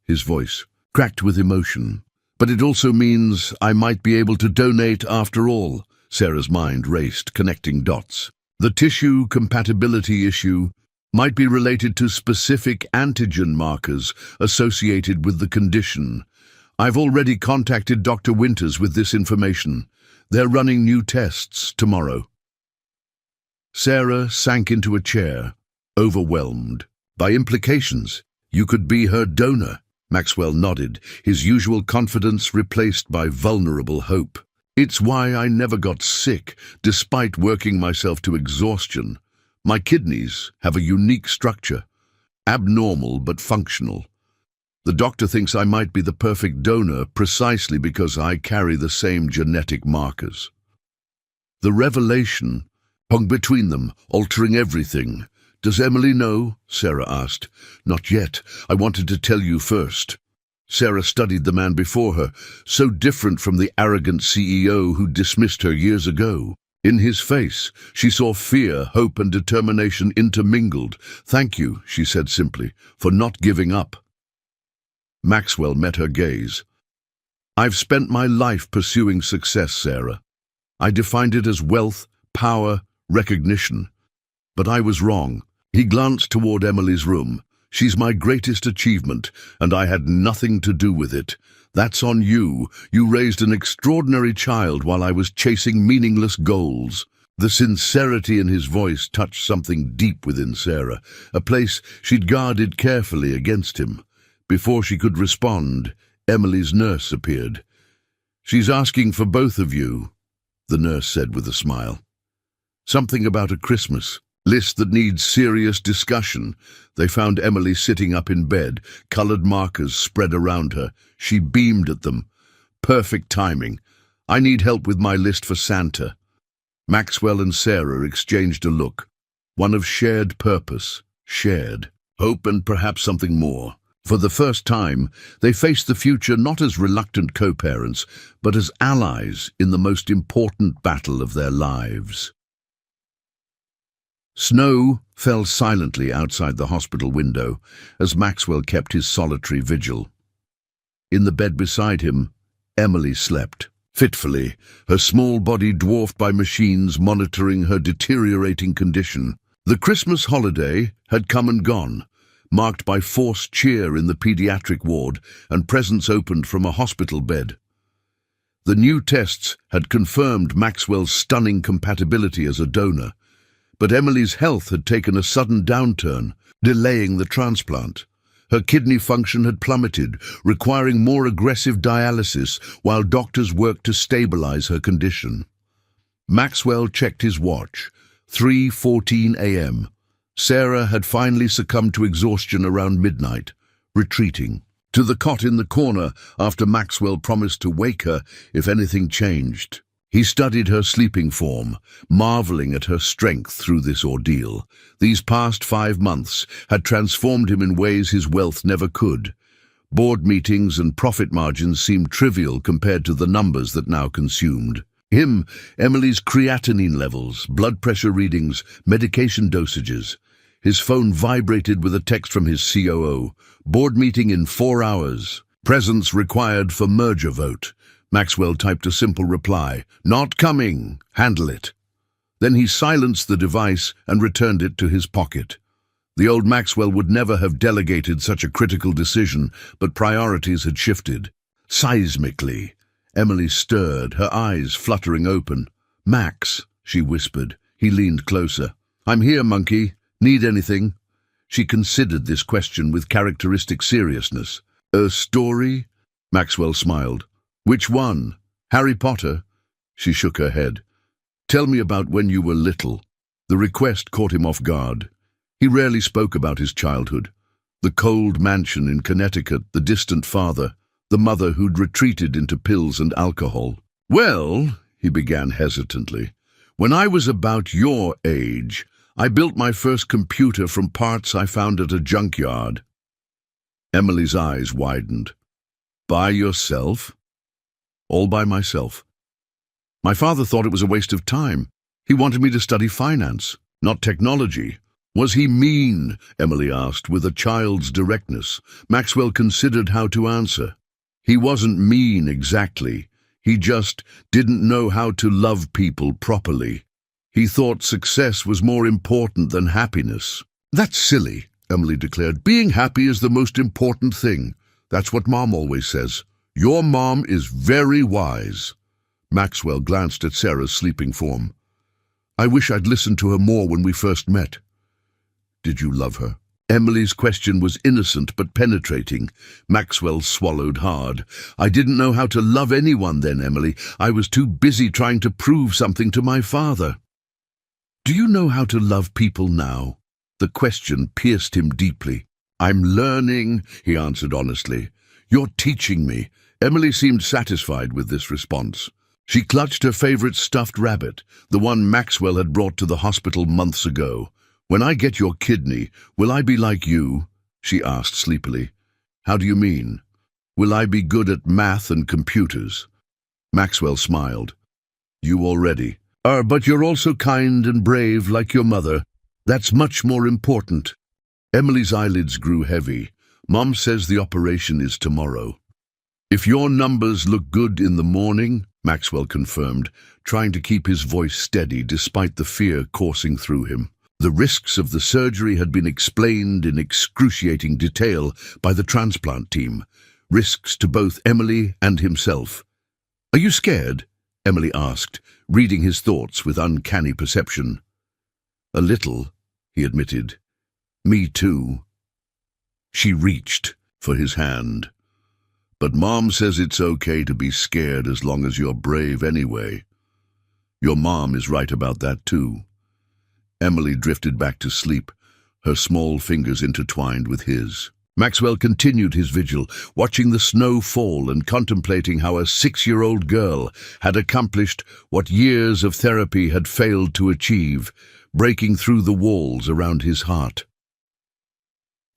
His voice cracked with emotion. But it also means I might be able to donate after all. Sarah's mind raced, connecting dots. The tissue compatibility issue might be related to specific antigen markers associated with the condition. I've already contacted Dr. Winters with this information. They're running new tests tomorrow. Sarah sank into a chair, overwhelmed. By implications, you could be her donor. Maxwell nodded, his usual confidence replaced by vulnerable hope. It's why I never got sick, despite working myself to exhaustion. My kidneys have a unique structure, abnormal but functional. The doctor thinks I might be the perfect donor precisely because I carry the same genetic markers. The revelation hung between them, altering everything. Does Emily know? Sarah asked. Not yet. I wanted to tell you first. Sarah studied the man before her, so different from the arrogant CEO who dismissed her years ago. In his face, she saw fear, hope, and determination intermingled. Thank you, she said simply, for not giving up. Maxwell met her gaze. I've spent my life pursuing success, Sarah. I defined it as wealth, power, recognition. But I was wrong. He glanced toward Emily's room. She's my greatest achievement, and I had nothing to do with it. That's on you. You raised an extraordinary child while I was chasing meaningless goals. The sincerity in his voice touched something deep within Sarah, a place she'd guarded carefully against him. Before she could respond, Emily's nurse appeared. She's asking for both of you, the nurse said with a smile. Something about a Christmas list that needs serious discussion. They found Emily sitting up in bed, colored markers spread around her. She beamed at them. Perfect timing. I need help with my list for Santa. Maxwell and Sarah exchanged a look, one of shared purpose, shared hope, and perhaps something more. For the first time, they faced the future not as reluctant co-parents, but as allies in the most important battle of their lives. Snow fell silently outside the hospital window as Maxwell kept his solitary vigil. In the bed beside him, Emily slept, fitfully, her small body dwarfed by machines monitoring her deteriorating condition. The Christmas holiday had come and gone, marked by forced cheer in the pediatric ward and presents opened from a hospital bed. The new tests had confirmed Maxwell's stunning compatibility as a donor, but Emily's health had taken a sudden downturn, delaying the transplant. Her kidney function had plummeted, requiring more aggressive dialysis while doctors worked to stabilize her condition. Maxwell checked his watch. 3:14 a.m. Sarah had finally succumbed to exhaustion around midnight, retreating to the cot in the corner after Maxwell promised to wake her if anything changed. He studied her sleeping form, marveling at her strength through this ordeal. These past 5 months had transformed him in ways his wealth never could. Board meetings and profit margins seemed trivial compared to the numbers that now consumed him. Emily's creatinine levels, blood pressure readings, medication dosages. His phone vibrated with a text from his COO. Board meeting in 4 hours. Presence required for merger vote. Maxwell typed a simple reply. Not coming. Handle it. Then he silenced the device and returned it to his pocket. The old Maxwell would never have delegated such a critical decision, but priorities had shifted. Seismically, Emily stirred, her eyes fluttering open. Max, she whispered. He leaned closer. I'm here, monkey. Need anything? She considered this question with characteristic seriousness. A story? Maxwell smiled. Which one? Harry Potter? She shook her head. Tell me about when you were little. The request caught him off guard. He rarely spoke about his childhood. The cold mansion in Connecticut, the distant father, the mother who'd retreated into pills and alcohol. Well, he began hesitantly, when I was about your age, I built my first computer from parts I found at a junkyard. Emily's eyes widened. By yourself? All by myself. My father thought it was a waste of time. He wanted me to study finance, not technology. Was he mean? Emily asked with a child's directness. Maxwell considered how to answer. He wasn't mean exactly. He just didn't know how to love people properly. He thought success was more important than happiness. That's silly, Emily declared. Being happy is the most important thing. That's what Mom always says. Your mom is very wise. Maxwell glanced at Sarah's sleeping form. I wish I'd listened to her more when we first met. Did you love her? Emily's question was innocent but penetrating. Maxwell swallowed hard. I didn't know how to love anyone then, Emily. I was too busy trying to prove something to my father. Do you know how to love people now? The question pierced him deeply. I'm learning, he answered honestly. You're teaching me. Emily seemed satisfied with this response. She clutched her favorite stuffed rabbit, the one Maxwell had brought to the hospital months ago. When I get your kidney, will I be like you? She asked sleepily. How do you mean? Will I be good at math and computers? Maxwell smiled. You already are, but you're also kind and brave like your mother. That's much more important. Emily's eyelids grew heavy. Mom says the operation is tomorrow. If your numbers look good in the morning, Maxwell confirmed, trying to keep his voice steady despite the fear coursing through him. The risks of the surgery had been explained in excruciating detail by the transplant team, risks to both Emily and himself. Are you scared? Emily asked, reading his thoughts with uncanny perception. A little, he admitted. Me too. She reached for his hand. But Mom says it's okay to be scared as long as you're brave anyway. Your mom is right about that too. Emily drifted back to sleep, her small fingers intertwined with his. Maxwell continued his vigil, watching the snow fall and contemplating how a 6-year-old girl had accomplished what years of therapy had failed to achieve, breaking through the walls around his heart.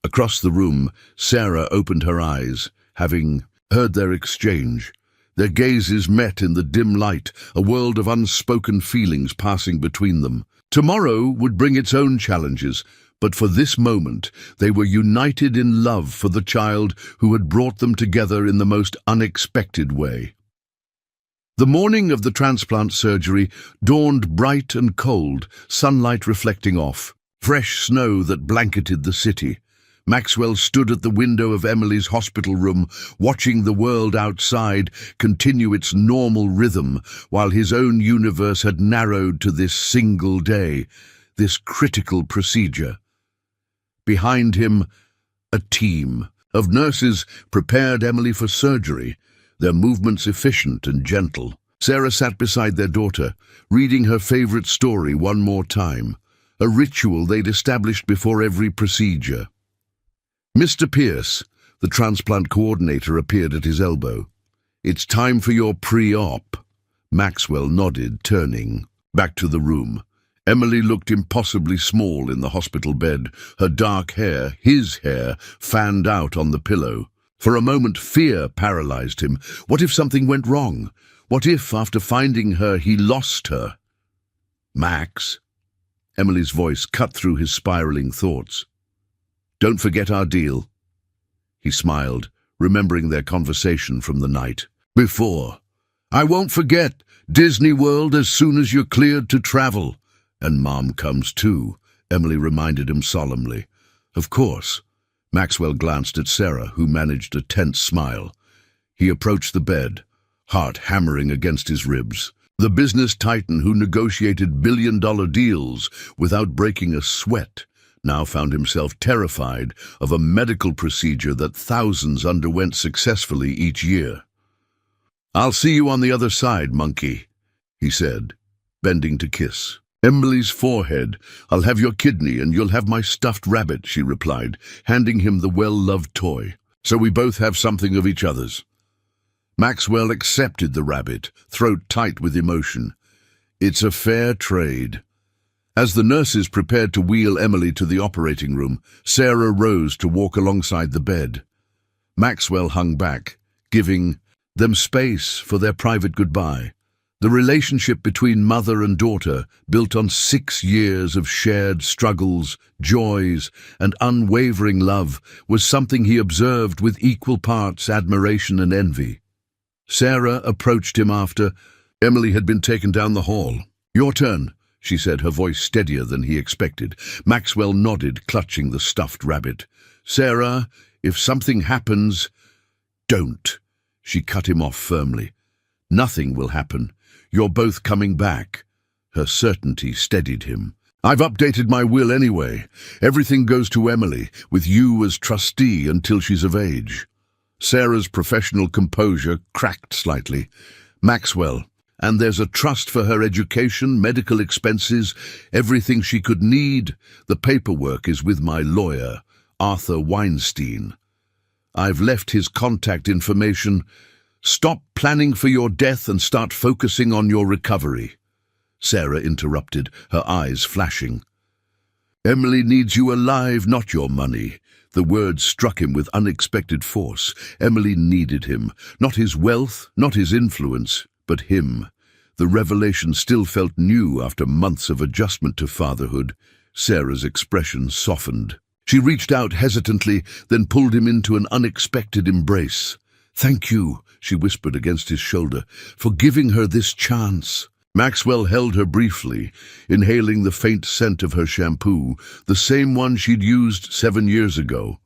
Across the room, Sarah opened her eyes, having heard their exchange. Their gazes met in the dim light, a world of unspoken feelings passing between them. Tomorrow would bring its own challenges, but for this moment they were united in love for the child who had brought them together in the most unexpected way. The morning of the transplant surgery dawned bright and cold, sunlight reflecting off, fresh snow that blanketed the city. Maxwell stood at the window of Emily's hospital room, watching the world outside continue its normal rhythm, while his own universe had narrowed to this single day, this critical procedure. Behind him, a team of nurses prepared Emily for surgery, their movements efficient and gentle. Sarah sat beside their daughter, reading her favorite story one more time, a ritual they'd established before every procedure. Mr. Pierce, the transplant coordinator, appeared at his elbow. It's time for your pre-op. Maxwell nodded, turning back to the room. Emily looked impossibly small in the hospital bed, her dark hair, his hair, fanned out on the pillow. For a moment, fear paralyzed him. What if something went wrong? What if, after finding her, he lost her? Max? Emily's voice cut through his spiraling thoughts. Don't forget our deal. He smiled, remembering their conversation from the night before. I won't forget. Disney World as soon as you're cleared to travel. And Mom comes too, Emily reminded him solemnly. Of course. Maxwell glanced at Sarah, who managed a tense smile. He approached the bed, heart hammering against his ribs. The business titan who negotiated billion-dollar deals without breaking a sweat now found himself terrified of a medical procedure that thousands underwent successfully each year. I'll see you on the other side, monkey, he said. bending to kiss. Emily's forehead. "I'll have your kidney and you'll have my stuffed rabbit," she replied, handing him the well-loved toy. "So we both have something of each other's." Maxwell accepted the rabbit, throat tight with emotion. It's a fair trade. As the nurses prepared to wheel Emily to the operating room, Sarah rose to walk alongside the bed. Maxwell hung back, giving them space for their private goodbye. The relationship between mother and daughter, built on 6 years of shared struggles, joys, and unwavering love, was something he observed with equal parts admiration and envy. Sarah approached him after Emily had been taken down the hall. "Your turn," she said, her voice steadier than he expected. Maxwell nodded, clutching the stuffed rabbit. "Sarah, if something happens, don't." She cut him off firmly. "Nothing will happen. You're both coming back." Her certainty steadied him. "I've updated my will anyway. Everything goes to Emily, with you as trustee until she's of age." Sarah's professional composure cracked slightly. "Maxwell, and there's a trust for her education, medical expenses, everything she could need. The paperwork is with my lawyer, Arthur Weinstein. I've left his contact information. Stop planning for your death and start focusing on your recovery." Sarah interrupted, her eyes flashing. "Emily needs you alive, not your money." The words struck him with unexpected force. Emily needed him, not his wealth, not his influence, but him. The revelation still felt new after months of adjustment to fatherhood. Sarah's expression softened. She reached out hesitantly, then pulled him into an unexpected embrace. "Thank you," she whispered against his shoulder, "for giving her this chance." Maxwell held her briefly, inhaling the faint scent of her shampoo, the same one she'd used 7 years ago.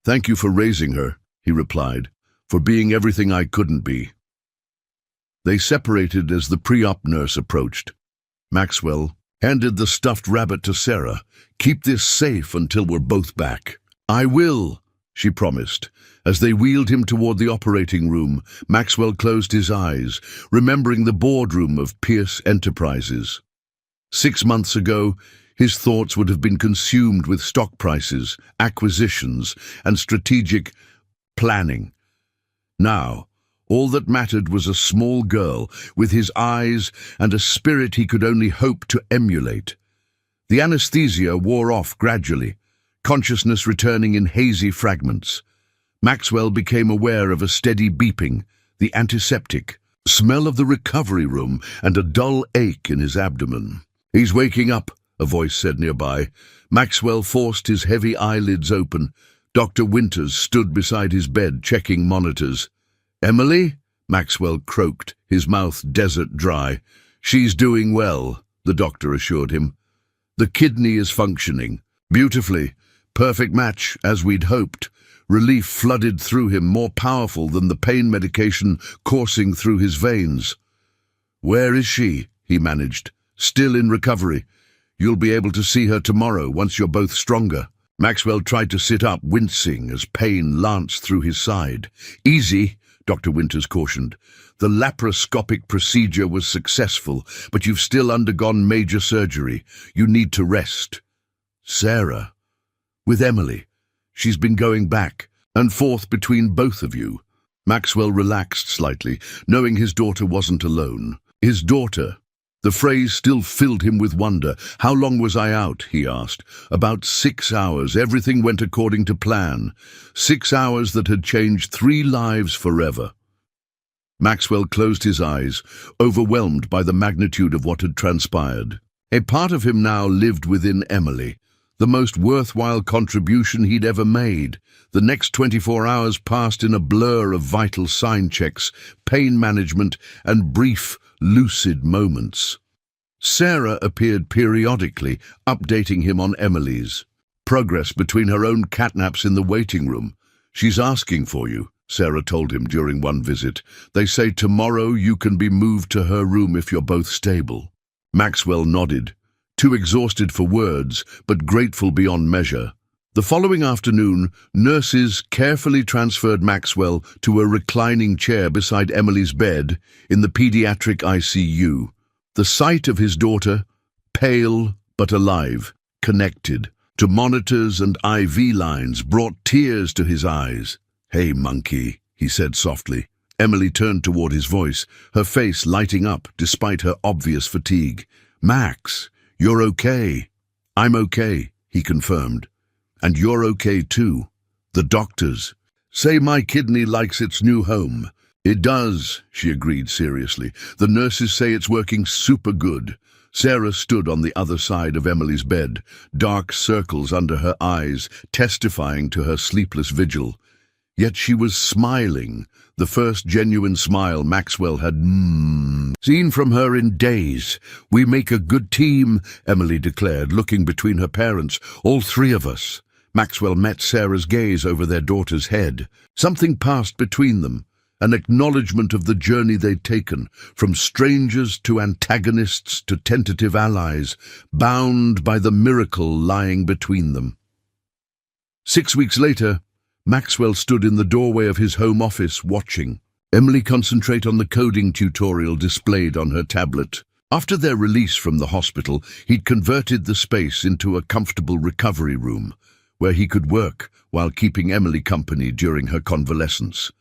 "Thank you for raising her," he replied, "for being everything I couldn't be." They separated as the pre-op nurse approached. Maxwell handed the stuffed rabbit to Sarah. "Keep this safe until we're both back." "I will," she promised. As they wheeled him toward the operating room, Maxwell closed his eyes, remembering the boardroom of Pierce Enterprises. 6 months ago, his thoughts would have been consumed with stock prices, acquisitions, and strategic planning. Now, all that mattered was a small girl with his eyes and a spirit he could only hope to emulate. The anesthesia wore off gradually, consciousness returning in hazy fragments. Maxwell became aware of a steady beeping, the antiseptic, smell of the recovery room, and a dull ache in his abdomen. "He's waking up," a voice said nearby. Maxwell forced his heavy eyelids open. Dr. Winters stood beside his bed, checking monitors. "Emily?" Maxwell croaked, his mouth desert dry. "She's doing well," the doctor assured him. "The kidney is functioning beautifully. Perfect match, as we'd hoped." Relief flooded through him, more powerful than the pain medication coursing through his veins. "Where is she?" he managed. "Still in recovery. You'll be able to see her tomorrow, once you're both stronger." Maxwell tried to sit up, wincing as pain lanced through his side. "Easy," Dr. Winters cautioned. "The laparoscopic procedure was successful, but you've still undergone major surgery. You need to rest." "Sarah? With Emily? She's been going back and forth between both of you." Maxwell relaxed slightly, knowing his daughter wasn't alone. His daughter. The phrase still filled him with wonder. "How long was I out?" he asked. "About 6 hours. Everything went according to plan. 6 hours that had changed 3 lives forever." Maxwell closed his eyes, overwhelmed by the magnitude of what had transpired. A part of him now lived within Emily, the most worthwhile contribution he'd ever made. The next 24 hours passed in a blur of vital sign checks, pain management, and brief, lucid moments. Sarah appeared periodically, updating him on Emily's progress between her own catnaps in the waiting room. "She's asking for you," Sarah told him during one visit. "They say tomorrow you can be moved to her room if you're both stable." Maxwell nodded, too exhausted for words, but grateful beyond measure. The following afternoon, nurses carefully transferred Maxwell to a reclining chair beside Emily's bed in the pediatric ICU. The sight of his daughter, pale but alive, connected to monitors and IV lines, brought tears to his eyes. "Hey, monkey," he said softly. Emily turned toward his voice, her face lighting up despite her obvious fatigue. "Max, you're okay." "I'm okay," he confirmed. "And you're okay too. The doctors say my kidney likes its new home." "It does," she agreed seriously. "The nurses say it's working super good." Sarah stood on the other side of Emily's bed, dark circles under her eyes, testifying to her sleepless vigil. Yet she was smiling, the first genuine smile Maxwell had seen from her in days. "We make a good team," Emily declared, looking between her parents. "All three of us." Maxwell met Sarah's gaze over their daughter's head. Something passed between them, an acknowledgement of the journey they'd taken, from strangers to antagonists to tentative allies, bound by the miracle lying between them. 6 weeks later, Maxwell stood in the doorway of his home office, watching Emily concentrate on the coding tutorial displayed on her tablet. After their release from the hospital, he'd converted the space into a comfortable recovery room, where he could work while keeping Emily company during her convalescence.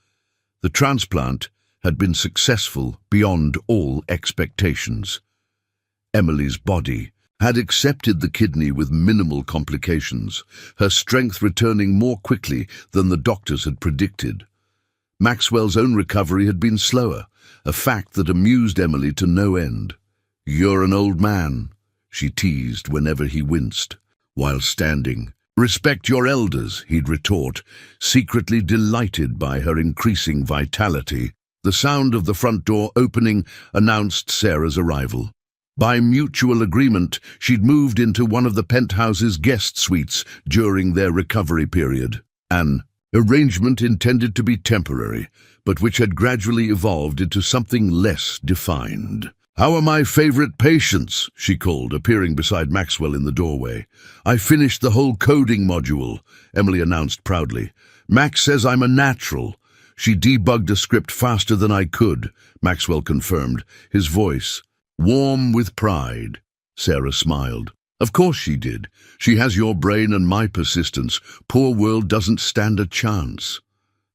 The transplant had been successful beyond all expectations. Emily's body had accepted the kidney with minimal complications, her strength returning more quickly than the doctors had predicted. Maxwell's own recovery had been slower, a fact that amused Emily to no end. "You're an old man," she teased whenever he winced, while standing. "Respect your elders," he'd retort, secretly delighted by her increasing vitality. The sound of the front door opening announced Sarah's arrival. By mutual agreement, she'd moved into one of the penthouse's guest suites during their recovery period. An arrangement intended to be temporary, but which had gradually evolved into something less defined. "How are my favorite patients?" she called, appearing beside Maxwell in the doorway. "I finished the whole coding module," Emily announced proudly. "Max says I'm a natural." "She debugged a script faster than I could," Maxwell confirmed, his voice warm with pride. Sarah smiled. "Of course she did. She has your brain and my persistence. Poor world doesn't stand a chance."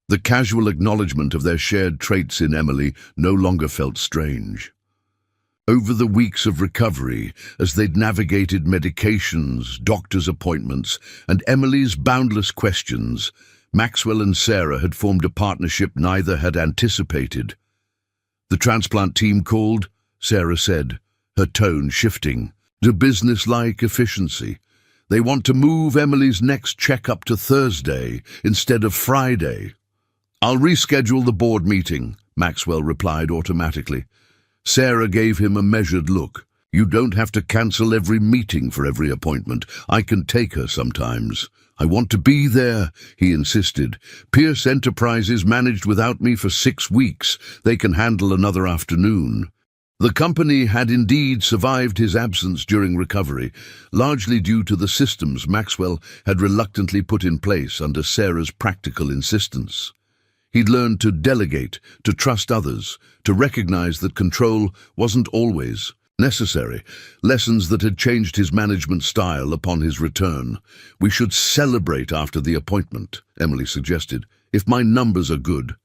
The casual acknowledgement of their shared traits in Emily no longer felt strange. Over the weeks of recovery, as they'd navigated medications, doctor's appointments, and Emily's boundless questions, Maxwell and Sarah had formed a partnership neither had anticipated. "The transplant team called," Sarah said, her tone shifting to business-like efficiency. "They want to move Emily's next checkup to Thursday instead of Friday." "I'll reschedule the board meeting," Maxwell replied automatically. Sarah gave him a measured look. "You don't have to cancel every meeting for every appointment. I can take her sometimes." "I want to be there," he insisted. "Pierce Enterprises managed without me for 6 weeks. They can handle another afternoon." The company had indeed survived his absence during recovery, largely due to the systems Maxwell had reluctantly put in place under Sarah's practical insistence. He'd learned to delegate, to trust others, to recognize that control wasn't always necessary, lessons that had changed his management style upon his return. "We should celebrate after the appointment," Emily suggested, "if my numbers are good."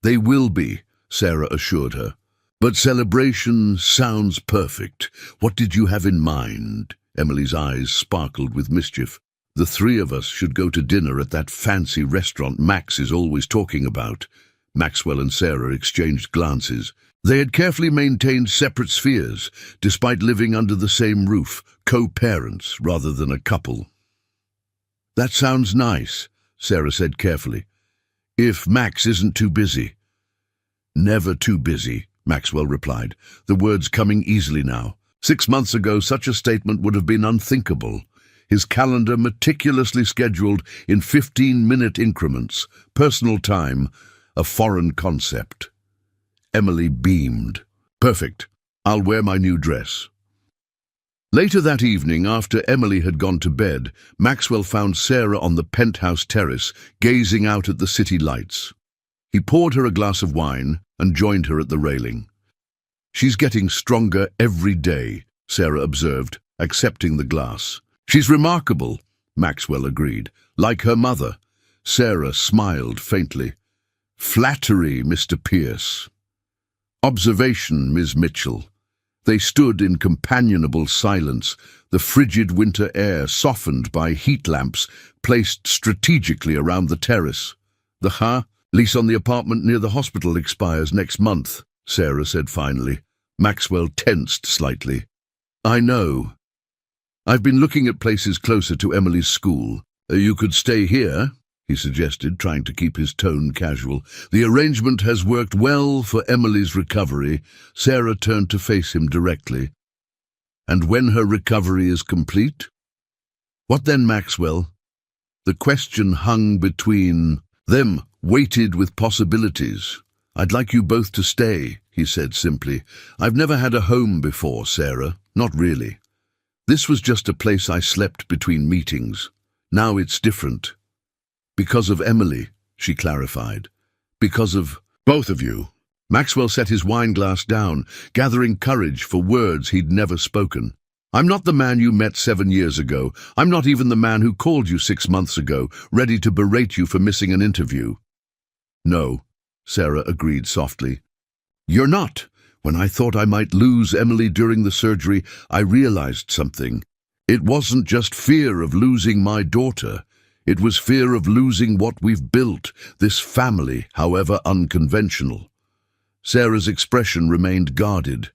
"They will be," Sarah assured her. "But celebration sounds perfect. What did you have in mind?" Emily's eyes sparkled with mischief. "The three of us should go to dinner at that fancy restaurant Max is always talking about." Maxwell and Sarah exchanged glances. They had carefully maintained separate spheres, despite living under the same roof, co-parents rather than a couple. "That sounds nice," Sarah said carefully. "If Max isn't too busy." "Never too busy," Maxwell replied, the words coming easily now. 6 months ago, such a statement would have been unthinkable. His calendar meticulously scheduled in 15-minute increments, personal time, a foreign concept. Emily beamed. "Perfect. I'll wear my new dress." Later that evening, after Emily had gone to bed, Maxwell found Sarah on the penthouse terrace, gazing out at the city lights. He poured her a glass of wine and joined her at the railing. She's getting stronger every day, Sarah observed, accepting the glass. She's remarkable, Maxwell agreed, like her mother. Sarah smiled faintly. Flattery, Mr. Pierce. Observation, Miss Mitchell. They stood in companionable silence, the frigid winter air softened by heat lamps placed strategically around the terrace. The lease on the apartment near the hospital expires next month, Sarah said finally. Maxwell tensed slightly. I know. I've been looking at places closer to Emily's school. You could stay here, he suggested, trying to keep his tone casual. The arrangement has worked well for Emily's recovery. Sarah turned to face him directly. And when her recovery is complete? What then, Maxwell? The question hung between them, weighted with possibilities. I'd like you both to stay, he said simply. I've never had a home before, Sarah. Not really. This was just a place I slept between meetings. Now it's different. Because of Emily, she clarified. Because of both of you. Maxwell set his wine glass down, gathering courage for words he'd never spoken. I'm not the man you met 7 years ago. I'm not even the man who called you 6 months ago, ready to berate you for missing an interview. No, Sarah agreed softly. You're not. When I thought I might lose Emily during the surgery, I realized something. It wasn't just fear of losing my daughter. It was fear of losing what we've built, this family, however unconventional. Sarah's expression remained guarded.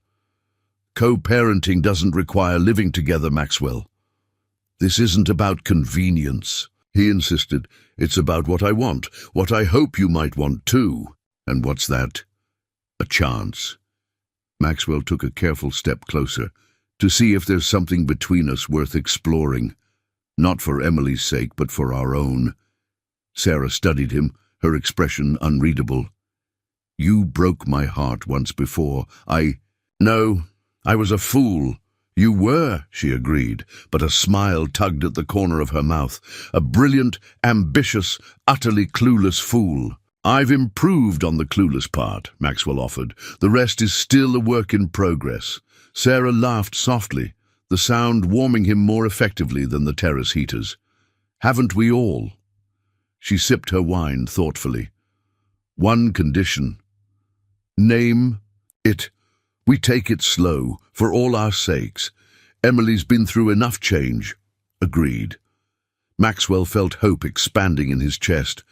Co-parenting doesn't require living together, Maxwell. This isn't about convenience, he insisted. It's about what I want, what I hope you might want too. And what's that? A chance. Maxwell took a careful step closer, to see if there's something between us worth exploring. Not for Emily's sake, but for our own. Sarah studied him, her expression unreadable. You broke my heart once before. No, I was a fool. You were, she agreed, but a smile tugged at the corner of her mouth. A brilliant, ambitious, utterly clueless fool. I've improved on the clueless part, Maxwell offered. The rest is still a work in progress. Sarah laughed softly, the sound warming him more effectively than the terrace heaters. Haven't we all? She sipped her wine thoughtfully. One condition. Name it. We take it slow, for all our sakes. Emily's been through enough change. Agreed. Maxwell felt hope expanding in his chest.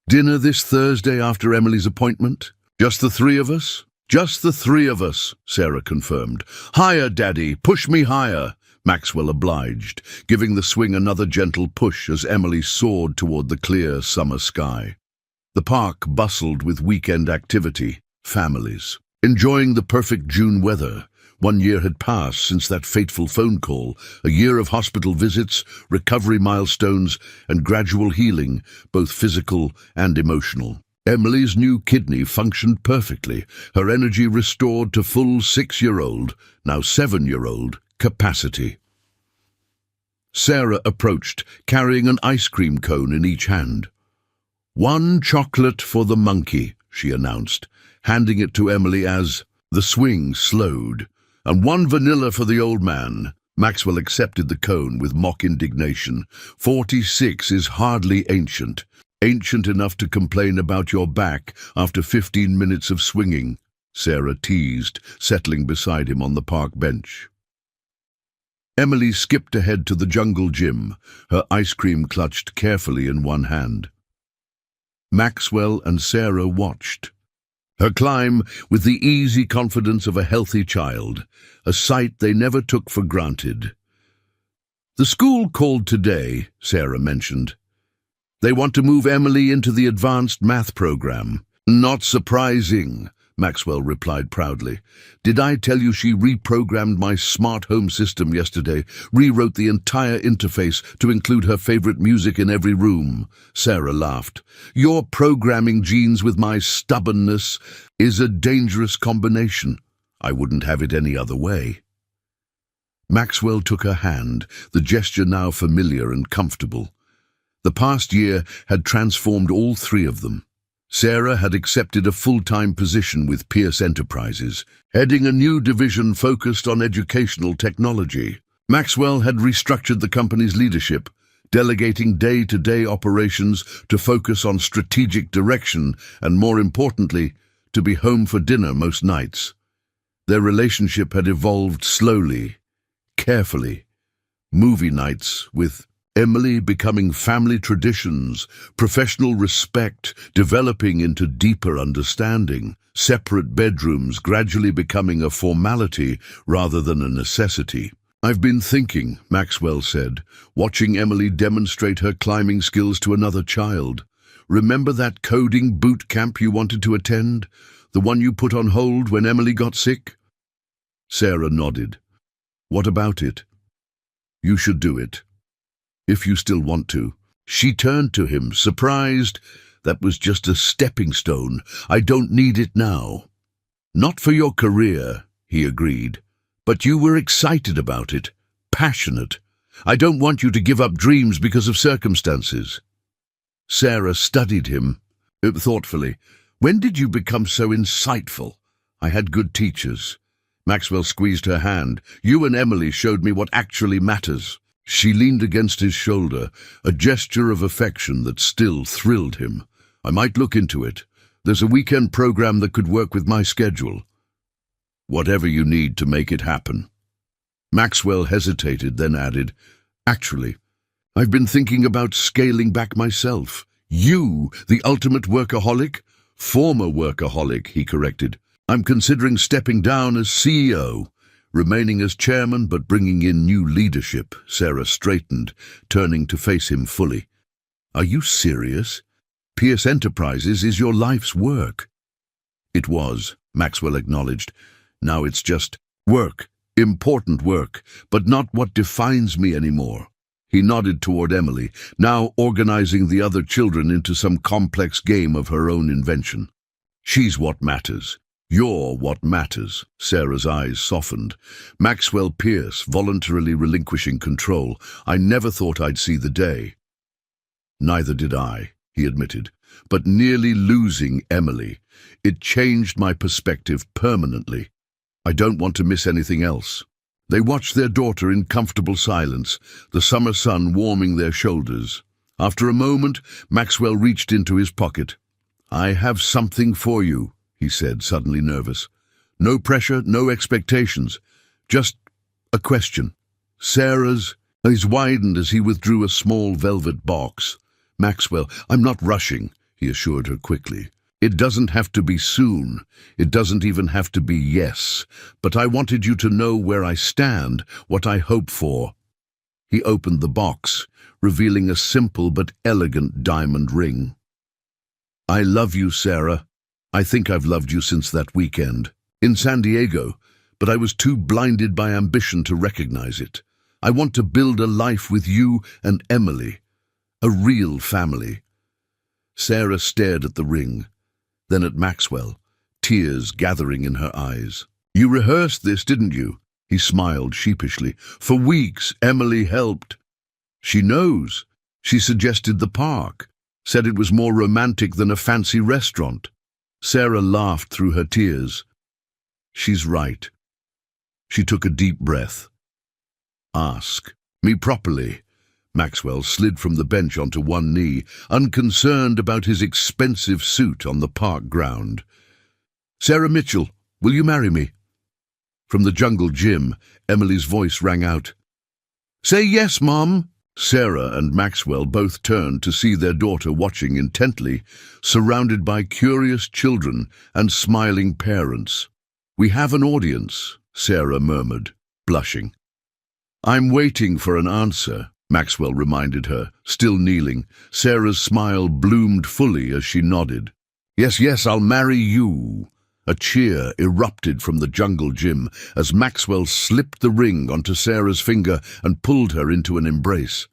Dinner this Thursday after Emily's appointment? Just the three of us? Just the three of us, Sarah confirmed. Higher, Daddy, push me higher, Maxwell obliged, giving the swing another gentle push as Emily soared toward the clear summer sky. The park bustled with weekend activity, families. Enjoying the perfect June weather. 1 year had passed since that fateful phone call, a year of hospital visits, recovery milestones, and gradual healing, both physical and emotional. Emily's new kidney functioned perfectly, her energy restored to full 6-year-old, now 7-year-old, capacity. Sarah approached, carrying an ice cream cone in each hand. 1 chocolate for the monkey, she announced, handing it to Emily as the swing slowed. And 1 vanilla for the old man. Maxwell accepted the cone with mock indignation. 46 is hardly ancient. Ancient enough to complain about your back after 15 minutes of swinging, Sarah teased, settling beside him on the park bench. Emily skipped ahead to the jungle gym, her ice cream clutched carefully in one hand. Maxwell and Sarah watched. Her climb with the easy confidence of a healthy child, a sight they never took for granted. The school called today, Sarah mentioned. They want to move Emily into the advanced math program. Not surprising, Maxwell replied proudly. Did I tell you she reprogrammed my smart home system yesterday, rewrote the entire interface to include her favorite music in every room? Sarah laughed. Your programming genes with my stubbornness is a dangerous combination. I wouldn't have it any other way. Maxwell took her hand, the gesture now familiar and comfortable. The past year had transformed all three of them. Sarah had accepted a full-time position with Pierce Enterprises, heading a new division focused on educational technology. Maxwell had restructured the company's leadership, delegating day-to-day operations to focus on strategic direction and, more importantly, to be home for dinner most nights. Their relationship had evolved slowly, carefully. Movie nights with Emily becoming family traditions, professional respect developing into deeper understanding, separate bedrooms gradually becoming a formality rather than a necessity. "I've been thinking," Maxwell said, watching Emily demonstrate her climbing skills to another child. "Remember that coding boot camp you wanted to attend? The one you put on hold when Emily got sick?" Sarah nodded. "What about it?" "You should do it. If you still want to." She turned to him, surprised. "That was just a stepping stone. I don't need it now." "Not for your career," he agreed. "But you were excited about it, passionate. I don't want you to give up dreams because of circumstances." Sarah studied him thoughtfully. "When did you become so insightful?" "I had good teachers." Maxwell squeezed her hand. "You and Emily showed me what actually matters." She leaned against his shoulder, a gesture of affection that still thrilled him. "I might look into it. There's a weekend program that could work with my schedule." "Whatever you need to make it happen." Maxwell hesitated, then added, "Actually, I've been thinking about scaling back myself." "You, the ultimate workaholic?" "Former workaholic," he corrected. "I'm considering stepping down as CEO. Remaining as chairman but bringing in new leadership." Sarah straightened, turning to face him fully. "Are you serious? Pierce Enterprises is your life's work." "It was," Maxwell acknowledged. "Now it's just work, important work, but not what defines me anymore." He nodded toward Emily, now organizing the other children into some complex game of her own invention. "She's what matters. You're what matters." Sarah's eyes softened. "Maxwell Pierce voluntarily relinquishing control. I never thought I'd see the day." "Neither did I," he admitted, "but nearly losing Emily. It changed my perspective permanently. I don't want to miss anything else." They watched their daughter in comfortable silence, the summer sun warming their shoulders. After a moment, Maxwell reached into his pocket. "I have something for you," he said, suddenly nervous. "No pressure, no expectations. Just a question." Sarah's eyes widened as he withdrew a small velvet box. "Maxwell, I'm not rushing," he assured her quickly. "It doesn't have to be soon. It doesn't even have to be yes. But I wanted you to know where I stand, what I hope for." He opened the box, revealing a simple but elegant diamond ring. "I love you, Sarah. I think I've loved you since that weekend in San Diego, but I was too blinded by ambition to recognize it. I want to build a life with you and Emily, a real family." Sarah stared at the ring, then at Maxwell, tears gathering in her eyes. "You rehearsed this, didn't you?" He smiled sheepishly. "For weeks, Emily helped." "She knows. She suggested the park, said it was more romantic than a fancy restaurant." Sarah laughed through her tears. "She's right." She took a deep breath. "Ask me properly." Maxwell slid from the bench onto one knee, unconcerned about his expensive suit on the park ground. "Sarah Mitchell, will you marry me?" From the jungle gym, Emily's voice rang out. "Say yes, Mom." Sarah and Maxwell both turned to see their daughter watching intently, surrounded by curious children and smiling parents. "We have an audience," Sarah murmured, blushing. "I'm waiting for an answer," Maxwell reminded her, still kneeling. Sarah's smile bloomed fully as she nodded. "Yes, yes, I'll marry you." A cheer erupted from the jungle gym as Maxwell slipped the ring onto Sarah's finger and pulled her into an embrace.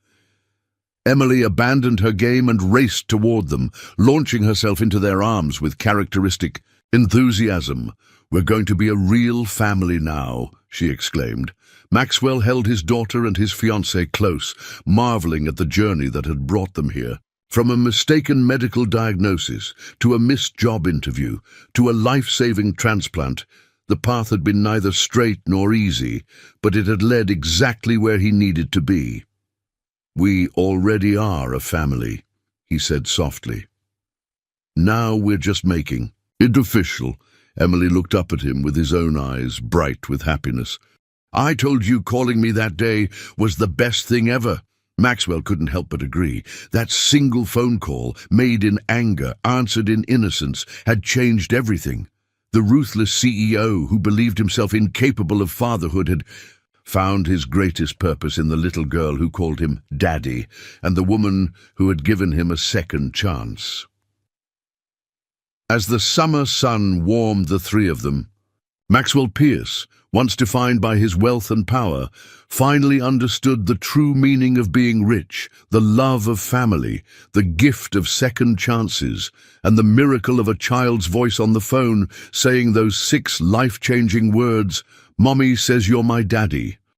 Emily abandoned her game and raced toward them, launching herself into their arms with characteristic enthusiasm. "We're going to be a real family now," she exclaimed. Maxwell held his daughter and his fiancée close, marveling at the journey that had brought them here. From a mistaken medical diagnosis, to a missed job interview, to a life-saving transplant, the path had been neither straight nor easy, but it had led exactly where he needed to be. "We already are a family," he said softly. "Now we're just making it official." Emily looked up at him with his own eyes bright with happiness. "I told you calling me that day was the best thing ever." Maxwell couldn't help but agree. That single phone call, made in anger, answered in innocence, had changed everything. The ruthless CEO who believed himself incapable of fatherhood had found his greatest purpose in the little girl who called him Daddy, and the woman who had given him a second chance. As the summer sun warmed the three of them, Maxwell Pierce, once defined by his wealth and power, finally understood the true meaning of being rich, the love of family, the gift of second chances, and the miracle of a child's voice on the phone saying those 6 life-changing words, "Mommy says you're my daddy."